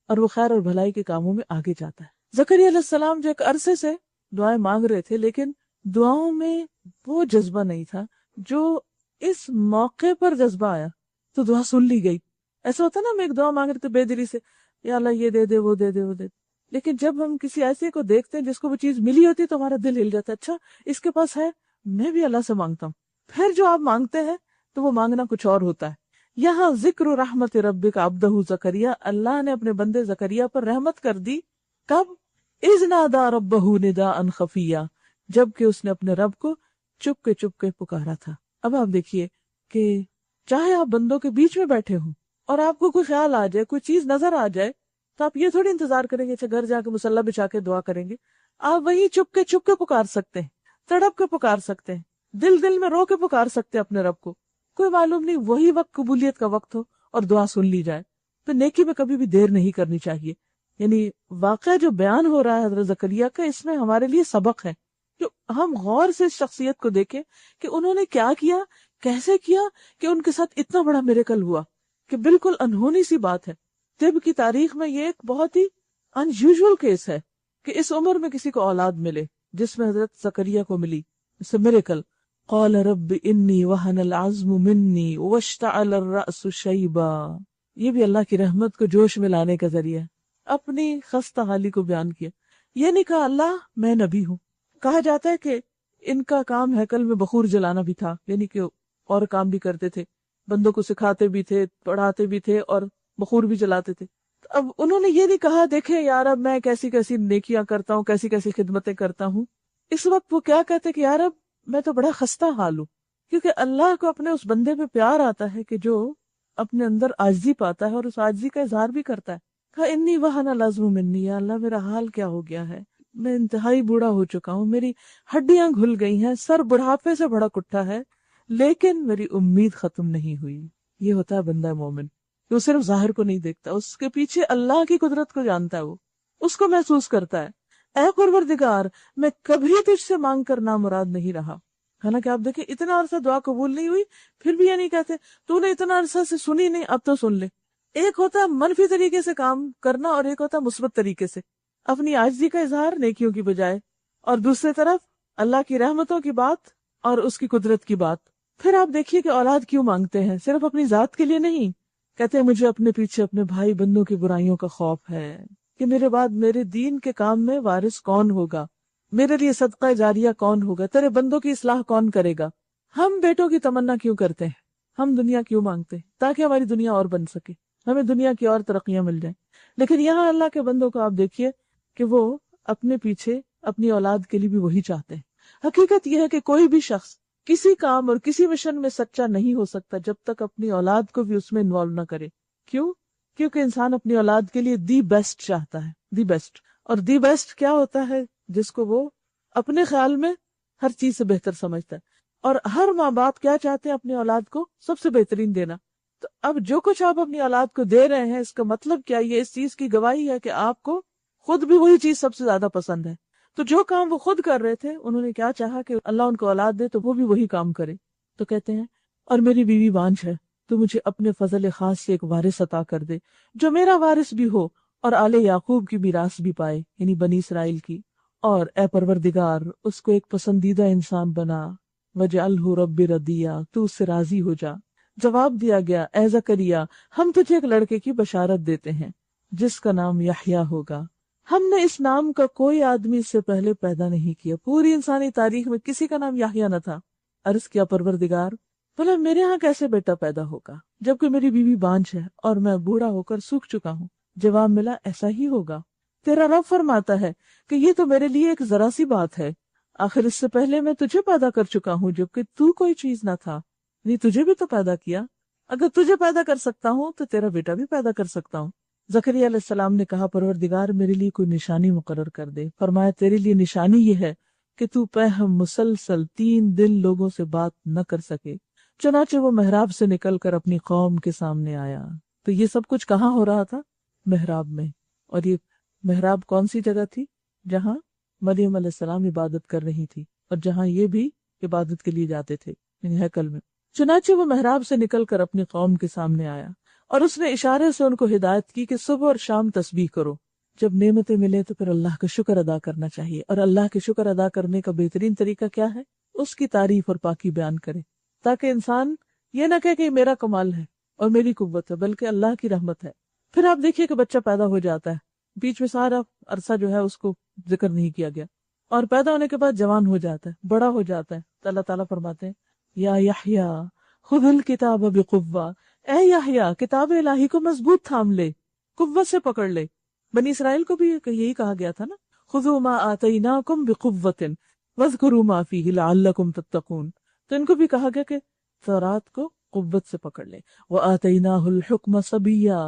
اور وہ خیر اور بھلائی کے کاموں میں آگے جاتا ہے۔ زکریا علیہ السلام جو ایک عرصے سے دعائیں مانگ رہے تھے، لیکن دعاؤں میں وہ جذبہ نہیں تھا جو اس موقع پر جذبہ آیا تو دعا سن لی گئی۔ ایسا ہوتا نا، ہم ایک دعا مانگ رہے تھے بے دلی سے، یا اللہ یہ دے دے، وہ دے دے، وہ دے دے، لیکن جب ہم کسی ایسے کو دیکھتے ہیں جس کو وہ چیز ملی ہوتی ہے تو ہمارا دل ہل جاتا ہے، اچھا اس کے پاس ہے، میں بھی اللہ سے مانگتا ہوں۔ پھر جو آپ مانگتے ہیں تو وہ مانگنا کچھ اور ہوتا ہے۔ یہاں ذکر رحمت ربک عبدہ زکریا، اللہ نے اپنے بندے زکریا پر رحمت کر دی۔ کب؟ اذ نادى ربہ نداء خفیا، جبکہ اس نے اپنے رب کو چپ کے پکارا تھا۔ اب آپ دیکھیے کہ چاہے آپ بندوں کے بیچ میں بیٹھے ہوں اور آپ کو کوئی خیال آ جائے، کوئی چیز نظر آ جائے، تو آپ یہ تھوڑی انتظار کریں گے اچھا گھر جا کے مصلی بچھا کے دعا کریں گے۔ آپ وہیں چپ کے پکار سکتے ہیں، تڑپ کے پکار سکتے ہیں، دل میں رو کے پکار سکتے ہیں اپنے رب کو۔ کوئی معلوم نہیں وہی وقت قبولیت کا وقت ہو اور دعا سن لی جائے۔ تو نیکی میں کبھی بھی دیر نہیں کرنی چاہیے۔ یعنی واقعہ جو بیان ہو رہا ہے حضرت زکریا کا، اس میں ہمارے لیے سبق ہے کہ ہم غور سے اس شخصیت کو دیکھیں کہ انہوں نے کیا کیا، کیسے کیا کہ ان کے ساتھ اتنا بڑا میریکل ہوا، کہ بالکل انہونی سی بات ہے۔ طب کی تاریخ میں یہ ایک بہت ہی ان یوزول کیس ہے کہ اس عمر میں کسی کو اولاد ملے، جس میں حضرت زکریا کو ملی، اس میریکل۔ قال رب انی وہن العظم منی واشتعل الرأس شیبا، یہ بھی اللہ کی رحمت کو جوش میں لانے کا ذریعہ ہے۔ اپنی خستہ حالی کو بیان کیا، یہ نہیں کہا اللہ میں نبی ہوں۔ کہا جاتا ہے کہ ان کا کام ہیکل میں بخور جلانا بھی تھا، یعنی کہ اور کام بھی کرتے تھے، بندوں کو سکھاتے بھی تھے، پڑھاتے بھی تھے اور بخور بھی جلاتے تھے۔ اب انہوں نے یہ نہیں کہا دیکھیں یار اب میں کیسی کیسی نیکیاں کرتا ہوں، کیسی کیسی خدمتیں کرتا ہوں۔ اس وقت وہ کیا کہتے کہ یار اب میں تو بڑا خستہ حال ہوں، کیونکہ اللہ کو اپنے اس بندے پہ پیار آتا ہے کہ جو اپنے اندر عاجزی پاتا ہے اور اس عاجزی کا اظہار بھی کرتا ہے۔ کہا انی وہن العظم منی، یا اللہ میرا حال کیا ہو گیا ہے، میں انتہائی بوڑھا ہو چکا ہوں، میری ہڈیاں گھل گئی ہیں، سر بڑھاپے سے بڑا کٹھا ہے، لیکن میری امید ختم نہیں ہوئی۔ یہ ہوتا ہے بندہ مومن، وہ صرف ظاہر کو نہیں دیکھتا، اس کے پیچھے اللہ کی قدرت کو جانتا ہے، وہ اس کو محسوس کرتا ہے۔ اے پروردگار میں کبھی تجھ سے مانگ کر نامراد نہیں رہا۔ حالانکہ آپ دیکھیں اتنا عرصہ دعا قبول نہیں ہوئی، پھر بھی یہ نہیں کہتے تو نے اتنا عرصہ سے سنی نہیں، اب تو سن لے۔ ایک ہوتا ہے منفی طریقے سے کام کرنا اور ایک ہوتا ہے مثبت طریقے سے اپنی عاجزی کا اظہار نیکیوں کی بجائے، اور دوسری طرف اللہ کی رحمتوں کی بات اور اس کی قدرت کی بات۔ پھر آپ دیکھیے کہ اولاد کیوں مانگتے ہیں، صرف اپنی ذات کے لیے نہیں، کہتے ہیں مجھے اپنے پیچھے اپنے بھائی بندوں کی برائیوں کا خوف ہے کہ میرے بعد میرے دین کے کام میں وارث کون ہوگا، میرے لیے صدقہ جاریہ کون ہوگا، تیرے بندوں کی اصلاح کون کرے گا۔ ہم بیٹوں کی تمنا کیوں کرتے ہیں، ہم دنیا کیوں مانگتے ہیں؟ تاکہ ہماری دنیا اور بن سکے، ہمیں دنیا کی اور ترقیاں مل جائیں۔ لیکن یہاں اللہ کے بندوں کو آپ دیکھیے کہ وہ اپنے پیچھے اپنی اولاد کے لیے بھی وہی چاہتے ہیں۔ حقیقت یہ ہے کہ کوئی بھی شخص کسی کام اور کسی مشن میں سچا نہیں ہو سکتا جب تک اپنی اولاد کو بھی اس میں انوالو نہ کرے۔ کیوں؟ کیونکہ انسان اپنی اولاد کے لیے دی بیسٹ چاہتا ہے، دی بیسٹ۔ اور دی بیسٹ کیا ہوتا ہے؟ جس کو وہ اپنے خیال میں ہر چیز سے بہتر سمجھتا ہے۔ اور ہر ماں باپ کیا چاہتے ہیں؟ اپنی اولاد کو سب سے بہترین دینا۔ تو اب جو کچھ آپ اپنی اولاد کو دے رہے ہیں، اس کا مطلب کیا؟ یہ اس چیز کی گواہی ہے کہ آپ کو خود بھی وہی چیز سب سے زیادہ پسند ہے۔ تو جو کام وہ خود کر رہے تھے، انہوں نے کیا چاہا کہ اللہ ان کو اولاد دے تو وہ بھی وہی کام کرے۔ تو کہتے ہیں اور میری بیوی بانجھ ہے، تو مجھے اپنے فضل خاص سے ایک وارث عطا کر دے جو میرا وارث بھی ہو اور آل یعقوب کی میراث بھی پائے، یعنی بنی اسرائیل کی۔ اور اے پروردگار اس کو ایک پسندیدہ انسان بنا، وجعلہ رب رضیہ، تو اس سے راضی ہو جا۔ جواب دیا گیا اے زکریا ہم تجھے ایک لڑکے کی بشارت دیتے ہیں جس کا نام یحییٰ ہوگا۔ ہم نے اس نام کا کوئی آدمی اس سے پہلے پیدا نہیں کیا، پوری انسانی تاریخ میں کسی کا نام یحییٰ نہ تھا۔ عرض کیا پروردگار بھلا میرے ہاں کیسے بیٹا پیدا ہوگا جبکہ میری بیوی بانجھ ہے اور میں بوڑھا ہو کر سوکھ چکا ہوں؟ جواب ملا ایسا ہی ہوگا، تیرا رب فرماتا ہے کہ یہ تو میرے لیے ایک ذرا سی بات ہے، آخر اس سے پہلے میں تجھے پیدا کر چکا ہوں جبکہ تو کوئی چیز نہ تھا، نہیں تجھے بھی تو پیدا کیا، اگر تجھے پیدا کر سکتا ہوں تو تیرا بیٹا بھی پیدا کر سکتا ہوں۔ زکریا علیہ السلام نے کہا پروردگار میرے لیے کوئی نشانی مقرر کر دے۔ فرمایا تیرے لیے نشانی یہ ہے کہ تو پہم مسلسل 3 دن لوگوں سے بات نہ کر سکے۔ چنانچہ وہ محراب سے نکل کر اپنی قوم کے سامنے آیا۔ تو یہ سب کچھ کہاں ہو رہا تھا؟ محراب میں۔ اور یہ محراب کون سی جگہ تھی؟ جہاں مریم علیہ السلام عبادت کر رہی تھی اور جہاں یہ بھی عبادت کے لیے جاتے تھے، یعنی ہیکل میں۔ چنانچہ وہ محراب سے نکل کر اپنی قوم کے سامنے آیا اور اس نے اشارے سے ان کو ہدایت کی کہ صبح اور شام تسبیح کرو۔ جب نعمتیں ملے تو پھر اللہ کا شکر ادا کرنا چاہیے، اور اللہ کے شکر ادا کرنے کا بہترین طریقہ کیا ہے؟ اس کی تعریف اور پاکی بیان کرے، تاکہ انسان یہ نہ کہے کہ یہ میرا کمال ہے اور میری قوت ہے، بلکہ اللہ کی رحمت ہے۔ پھر آپ دیکھیے کہ بچہ پیدا ہو جاتا ہے، بیچ میں سارا عرصہ جو ہے اس کو ذکر نہیں کیا گیا، اور پیدا ہونے کے بعد جوان ہو جاتا ہے، بڑا ہو جاتا ہے، تو اللہ تعالیٰ فرماتے ہیں یا یحییٰ خذ الکتاب بقوہ، اے یحییٰ کتاب الہی کو مضبوط تھام لے، قوت سے پکڑ لے۔ بنی اسرائیل کو بھی یہی کہا گیا تھا نا، خذوا ما آتیناکم بقوۃ، وَاذْكُرُوا مَا فِيهِ لَعَلَّكُمْ تَتَّقُونَ. تو ان کو بھی کہا گیا کہ تورات کو قوت سے پکڑ لیں. وَآتَيْنَاهُ الْحُكْمَ صَبِيًّا.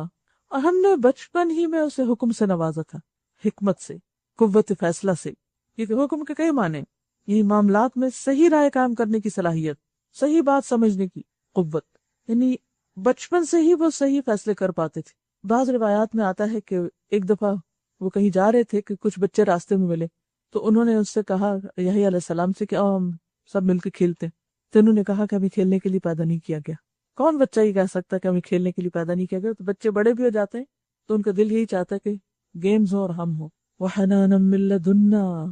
اور ہم نے بچپن ہی میں اسے حکم سے نوازا تھا، حکمت سے، قوت فیصلہ سے. کیونکہ حکم کے کئی معنی، یہ معاملات میں صحیح رائے قائم کرنے کی صلاحیت، صحیح بات سمجھنے کی قوت، یعنی بچپن سے ہی وہ صحیح فیصلے کر پاتے تھے. بعض روایات میں آتا ہے کہ ایک دفعہ وہ کہیں جا رہے تھے کہ کچھ بچے راستے میں ملے، تو انہوں نے اس سے کہا یحییٰ علیہ السلام سے کہ آؤ ہم سب مل کے کھیلتے ہیں. تو انہوں نے کہا کہ ہمیں کھیلنے کے لیے پیدا نہیں کیا گیا. کون بچہ یہ کہہ سکتا ہے کہ ہمیں کھیلنے کے لیے پیدا نہیں کیا گیا؟ تو بچے بڑے بھی ہو جاتے ہیں تو ان کا دل یہی چاہتا ہے کہ گیمز ہو اور ہم ہو. وَحَنَانًا مِن لَدُنَّا.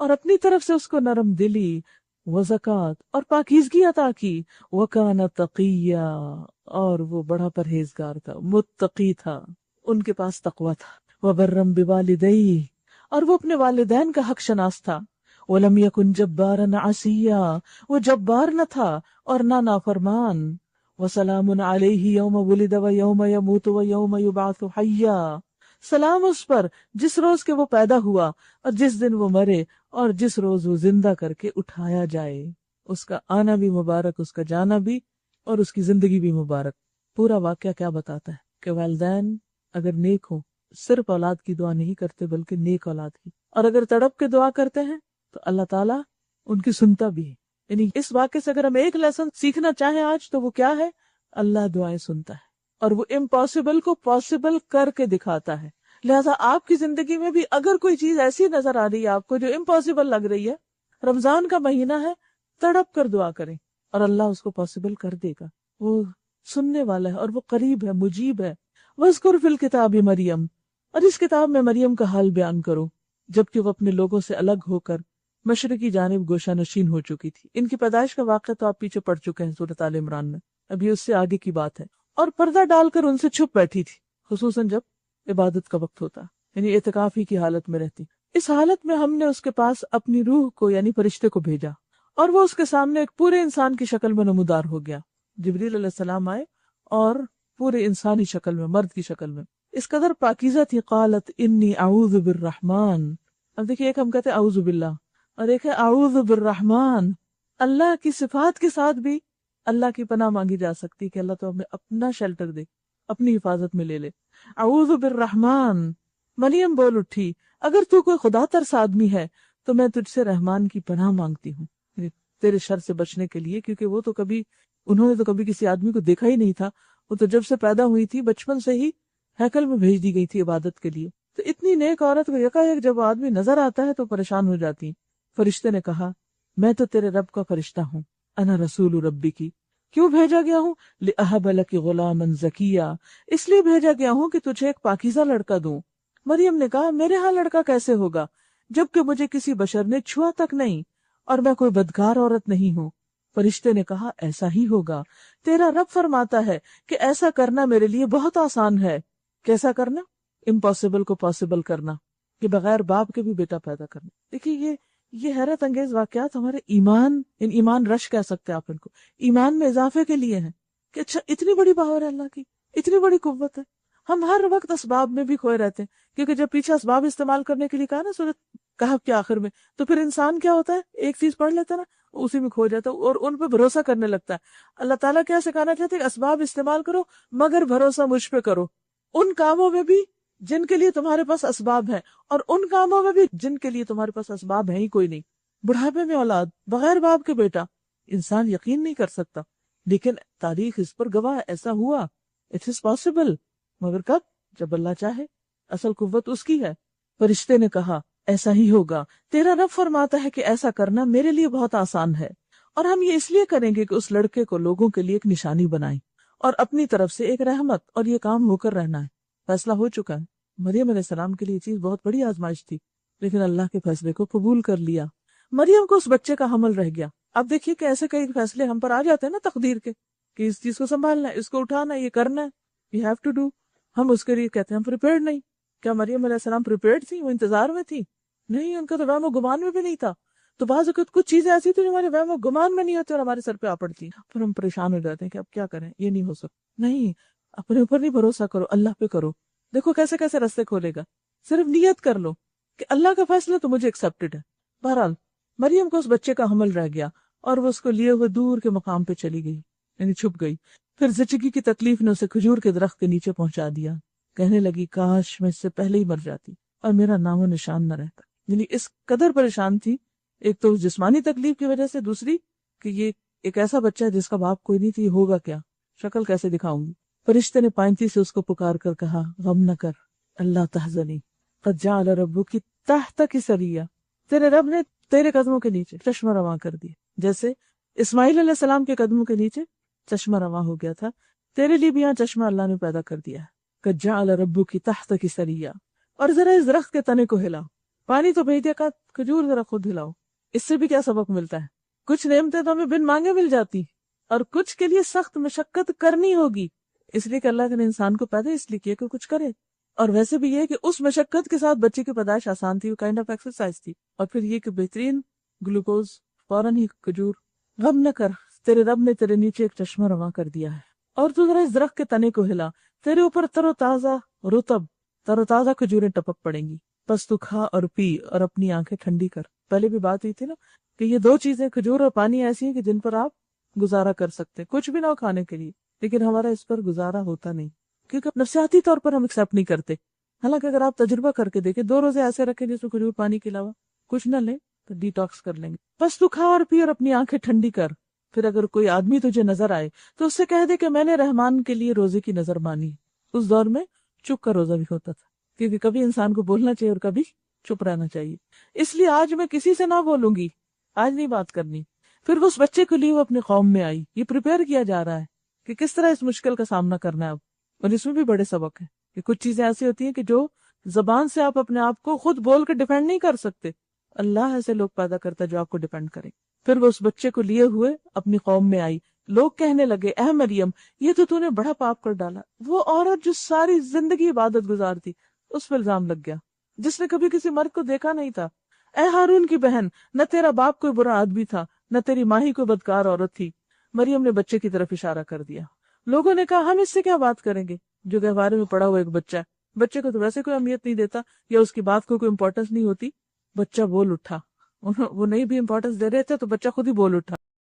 اور اپنی طرف سے اس کو نرم دلی، وزکوٰۃ اور پاکیزگی عطا کی. وَكَانَ تَقِيًّا. اور وہ بڑا پرہیزگار تھا، متقی تھا، ان کے پاس تقوی تھا. وَبَرًّا بِوَالِدَيْهِ. اور وہ اپنے والدین کا حق شناس تھا. وَلَمْ يَكُنْ جَبَّارًا عَصِيًّا. وہ جبار نہ تھا اور نہ نافرمان. وَسَلَامٌ عَلَيْهِ يَوْمَ وُلِدَ وَيَوْمَ يَمُوتُ وَيَوْمَ يُبْعَثُ حَيًّا. سلام اس پر جس روز کے وہ پیدا ہوا اور جس دن وہ مرے اور جس روز وہ زندہ کر کے اٹھایا جائے. اس کا آنا بھی مبارک، اس کا جانا بھی، اور اس کی زندگی بھی مبارک. پورا واقعہ کیا بتاتا ہے کہ والدین اگر نیک ہوں صرف اولاد کی دعا نہیں کرتے بلکہ نیک اولاد کی، اور اگر تڑپ کے دعا کرتے ہیں تو اللہ تعالیٰ ان کی سنتا بھی ہے. یعنی اس واقعے سے اگر ہم ایک لیسن سیکھنا چاہیں آج تو وہ کیا ہے؟ اللہ دعائیں سنتا ہے اور وہ امپاسبل کو پاسبل کر کے دکھاتا ہے. لہٰذا آپ کی زندگی میں بھی اگر کوئی چیز ایسی نظر آ رہی ہے آپ کو جو امپاسبل لگ رہی ہے، رمضان کا مہینہ ہے، تڑپ کر دعا کریں اور اللہ اس کو پاسبل کر دے گا. وہ سننے والا ہے اور وہ قریب ہے، مجیب ہے. وَاذْكُرْ فِي الْكِتَابِ مریم. اور اس کتاب میں مریم کا حال بیان کرو جبکہ وہ اپنے لوگوں سے الگ ہو کر مشرقی جانب گوشہ نشین ہو چکی تھی. ان کی پیدائش کا واقعہ تو آپ پیچھے پڑ چکے ہیں سورۃ آل عمران میں، ابھی اس سے آگے کی بات ہے. اور پردہ ڈال کر ان سے چھپ بیٹھی تھی، خصوصاً جب عبادت کا وقت ہوتا، یعنی اعتکاف ہی کی حالت میں رہتی. اس حالت میں ہم نے اس کے پاس اپنی روح کو یعنی فرشتے کو بھیجا اور وہ اس کے سامنے ایک پورے انسان کی شکل میں نمودار ہو گیا. جبریل علیہ السلام آئے اور پورے انسانی شکل میں، مرد کی شکل میں. اس قدر پاکیزہ تھی. قالت انی اعوذ بالرحمن. اب دیکھیے ایک ہم کہتے ہیں اعوذ باللہ اور ایک ہے اعوذ بالرحمن. اللہ کی صفات کے ساتھ بھی اللہ کی پناہ مانگی جا سکتی کہ اللہ تو ہمیں اپنا شیلٹر دے، اپنی حفاظت میں لے لے. اعوذ بالرحمن. مریم بول اٹھی اگر تو کوئی خدا ترس آدمی ہے تو میں تجھ سے رحمان کی پناہ مانگتی ہوں، یعنی تیرے شر سے بچنے کے لیے، کیونکہ وہ تو انہوں نے تو کبھی کسی آدمی کو دیکھا ہی نہیں تھا. وہ تو جب سے پیدا ہوئی تھی بچپن سے ہی ہیکل میں بھیج دی گئی تھی عبادت کے لیے. تو اتنی نیک عورت کو یکایک جب آدمی نظر آتا ہے تو پریشان ہو جاتی. فرشتے نے کہا میں تو تیرے رب کا فرشتہ ہوں، انا رسول ربی کی. کیوں بھیجا گیا ہوں؟ لِأَهَبَ لَكِ غُلَامًا زَكِيًّا. اس لیے بھیجا گیا ہوں کہ تجھے ایک پاکیزہ لڑکا دوں. مریم نے کہا میرے ہاں لڑکا کیسے ہوگا جبکہ مجھے کسی بشر نے چھوا تک نہیں اور میں کوئی بدکار عورت نہیں ہوں. فرشتے نے کہا ایسا ہی ہوگا، تیرا رب فرماتا ہے کہ ایسا کرنا میرے لیے بہت آسان ہے. کیسا کرنا؟ امپاسبل کو پاسبل کرنا، کہ بغیر باپ کے بھی بیٹا پیدا کرنا. دیکھیے یہ حیرت انگیز واقعات ہمارے ایمان رش کہہ سکتے ہیں آپ ان کو، ایمان میں اضافے کے لیے ہیں کہ اچھا اتنی بڑی پاور ہے اللہ کی، اتنی بڑی قوت ہے. ہم ہر وقت اسباب میں بھی کھوئے رہتے ہیں، کیونکہ جب پیچھے اسباب استعمال کرنے کے لیے کہا نا سورۃ کہف کے آخر میں، تو پھر انسان کیا ہوتا ہے، ایک چیز پڑھ لیتا نا اسی میں کھو جاتا اور ان پہ بھروسہ کرنے لگتا ہے. اللہ تعالیٰ کیا سکھانا چاہتے ہیں کہ اسباب استعمال کرو مگر بھروسہ مجھ پہ کرو، ان کاموں میں بھی جن کے لیے تمہارے پاس اسباب ہیں اور ان کاموں میں بھی جن کے لیے تمہارے پاس اسباب ہیں ہی کوئی نہیں. بڑھاپے میں اولاد، بغیر باپ کے بیٹا، انسان یقین نہیں کر سکتا، لیکن تاریخ اس پر گواہ ہے، ایسا ہوا. اٹ از پاسبل، مگر کب؟ جب اللہ چاہے. اصل قوت اس کی ہے. فرشتے نے کہا ایسا ہی ہوگا، تیرا رب فرماتا ہے کہ ایسا کرنا میرے لیے بہت آسان ہے، اور ہم یہ اس لیے کریں گے کہ اس لڑکے کو لوگوں کے لیے ایک نشانی بنائیں اور اپنی طرف سے ایک رحمت، اور یہ کام ہو کر رہنا ہے. فیصلہ ہو چکا ہے. مریم علیہ السلام کے لیے یہ چیز بہت بڑی آزمائش تھی، لیکن اللہ کے فیصلے کو قبول کر لیا. مریم کو اس بچے کا حمل رہ گیا. اب دیکھیے کہ ایسے کئی فیصلے ہم پر آ جاتے ہیں نا تقدیر کے، کہ اس چیز کو سنبھالنا ہے، اس کو اٹھانا ہے، یہ کرنا ہے، you have to do. ہم اس کے لیے کہتے ہیں ہم پریپیئرڈ نہیں. کیا مریم علیہ السلام پریپیئرڈ تھی؟ وہ انتظار میں تھی؟ نہیں، ان کا تو وہم و گمان میں بھی نہیں تھا. تو بعض اوقات کچھ چیزیں ایسی تھی جو ہمارے وہم و گمان میں نہیں ہوتی اور ہمارے سر پہ آ پڑتی، پھر ہم پریشان ہو جاتے ہیں کہ اب کیا کریں، یہ نہیں ہو سکتا. نہیں، اپنے اوپر نہیں بھروسہ کرو، اللہ پہ کرو. دیکھو کیسے کیسے راستے کھولے گا. صرف نیت کر لو کہ اللہ کا فیصلہ تو مجھے ایکسپٹڈ ہے. بہرحال مریم کو اس بچے کا حمل رہ گیا اور وہ اس کو لیے ہوئے دور کے مقام پہ چلی گئی، یعنی چھپ گئی۔ پھر زچگی کی تکلیف نے اسے کھجور کے درخت کے نیچے پہنچا دیا، کہنے لگی کاش میں اس سے پہلے ہی مر جاتی اور میرا نام و نشان نہ رہتا۔ یعنی اس قدر پریشان تھی، ایک تو جسمانی تکلیف کی وجہ سے، دوسری کہ یہ ایک ایسا بچہ ہے جس کا باپ کوئی نہیں تھی، ہوگا کیا، شکل کیسے دکھاؤں گی۔ فرشتے نے پائنتی سے اس کو پکار کر کہا غم نہ کر، اللہ تحزنی قد جعل ربک تحتک سریا، تیرے رب نے تیرے قدموں کے نیچے چشمہ رواں کر دیا، جیسے اسماعیل علیہ السلام کے قدموں کے نیچے چشمہ رواں ہو گیا تھا، تیرے لیے بھی یہاں چشمہ اللہ نے پیدا کر دیا ہے۔ قد جعل ربک تحتک سریا، اور ذرا اس درخت کے تنے کو ہلاؤ، پانی تو بھیج دیا، کا کھجور ذرا خود ہلاؤ۔ اس سے بھی کیا سبق ملتا ہے؟ کچھ نعمتیں تو ہمیں بن مانگے مل جاتی، اور کچھ کے لیے سخت مشقت کرنی ہوگی، اس لیے کہ اللہ نے انسان کو پیدا اس لیے کیا کہ کچھ کرے۔ اور ویسے بھی یہ کہ اس مشقت کے ساتھ بچے کی پیدائش آسان تھی، وہ کائنڈ آف ایکسرسائز تھی، اور پھر یہ کہ بہترین گلوکوز فوراً ہی کھجور۔ غم نہ کر، تیرے رب نے تیرے نیچے ایک چشمہ رواں کر دیا ہے، اور تو ذرا اس درخت کے تنے کو ہلا، تیرے اوپر تر و تازہ کھجوریں ٹپک پڑیں گی، بس تو کھا اور پی اور اپنی آنکھیں ٹھنڈی کر۔ پہلے بھی بات ہوئی تھی نا کہ یہ دو چیزیں کھجور اور پانی ایسی ہیں کہ جن پر آپ گزارا کر سکتے، کچھ بھی نہ ہو کھانے کے لیے، لیکن ہمارا اس پر گزارا ہوتا نہیں، کیونکہ نفسیاتی طور پر ہم ایکسیپٹ نہیں کرتے۔ حالانکہ اگر آپ تجربہ کر کے دیکھیں، 2 روزے ایسے رکھیں جس میں کھجور پانی کے علاوہ کچھ نہ لیں تو ڈی ٹاکس کر لیں گے۔ بس تو کھا اور پی اور اپنی آنکھیں ٹھنڈی کر۔ پھر اگر کوئی آدمی تجھے نظر آئے تو اس سے کہہ دے کہ میں نے رحمان کے لیے روزے کی نظر مانی۔ اس دور میں چپ کا روزہ بھی ہوتا تھا، کیونکہ کبھی انسان کو بولنا چاہیے اور کبھی چپ رہنا چاہیے۔ اس لیے آج میں کسی سے نہ بولوں گی، آج نہیں بات کرنی۔ پھر وہ اس بچے کے لیے وہ اپنے قوم میں آئی، یہ پریپیئر کیا جا رہا ہے کہ کس طرح اس مشکل کا سامنا کرنا ہے اب۔ اور اس میں بھی بڑے سبق ہیں کہ کچھ چیزیں ایسی ہوتی ہیں کہ جو زبان سے آپ اپنے آپ کو خود بول کے ڈیفینڈ نہیں کر سکتے، اللہ ایسے لوگ پیدا کرتا ہے جو آپ کو ڈیفینڈ کریں۔ پھر وہ اس بچے کو لیے ہوئے اپنی قوم میں آئی، لوگ کہنے لگے اے مریم یہ تو نے بڑا پاپ کر ڈالا۔ وہ عورت جو ساری زندگی عبادت گزارتی، اس پہ الزام لگ گیا، جس نے کبھی کسی مرد کو دیکھا نہیں تھا۔ اے ہارون کی بہن، نہ تیرا باپ کوئی برا آدمی تھا، نہ تیری ماں ہی کوئی بدکار عورت تھی۔ مریم نے بچے کی طرف اشارہ کر دیا۔ لوگوں نے کہا ہم اس سے کیا بات کریں گے جو گہوارے میں پڑا ہوا ایک بچہ ہے، بچے کو تو ویسے کوئی اہمیت نہیں دیتا یا اس کی بات کو کوئی امپورٹنس نہیں ہوتی۔ بچہ بول اٹھا، وہ نہیں بھی امپورٹنس دے رہے تھے تو بچہ خود ہی بول اٹھا۔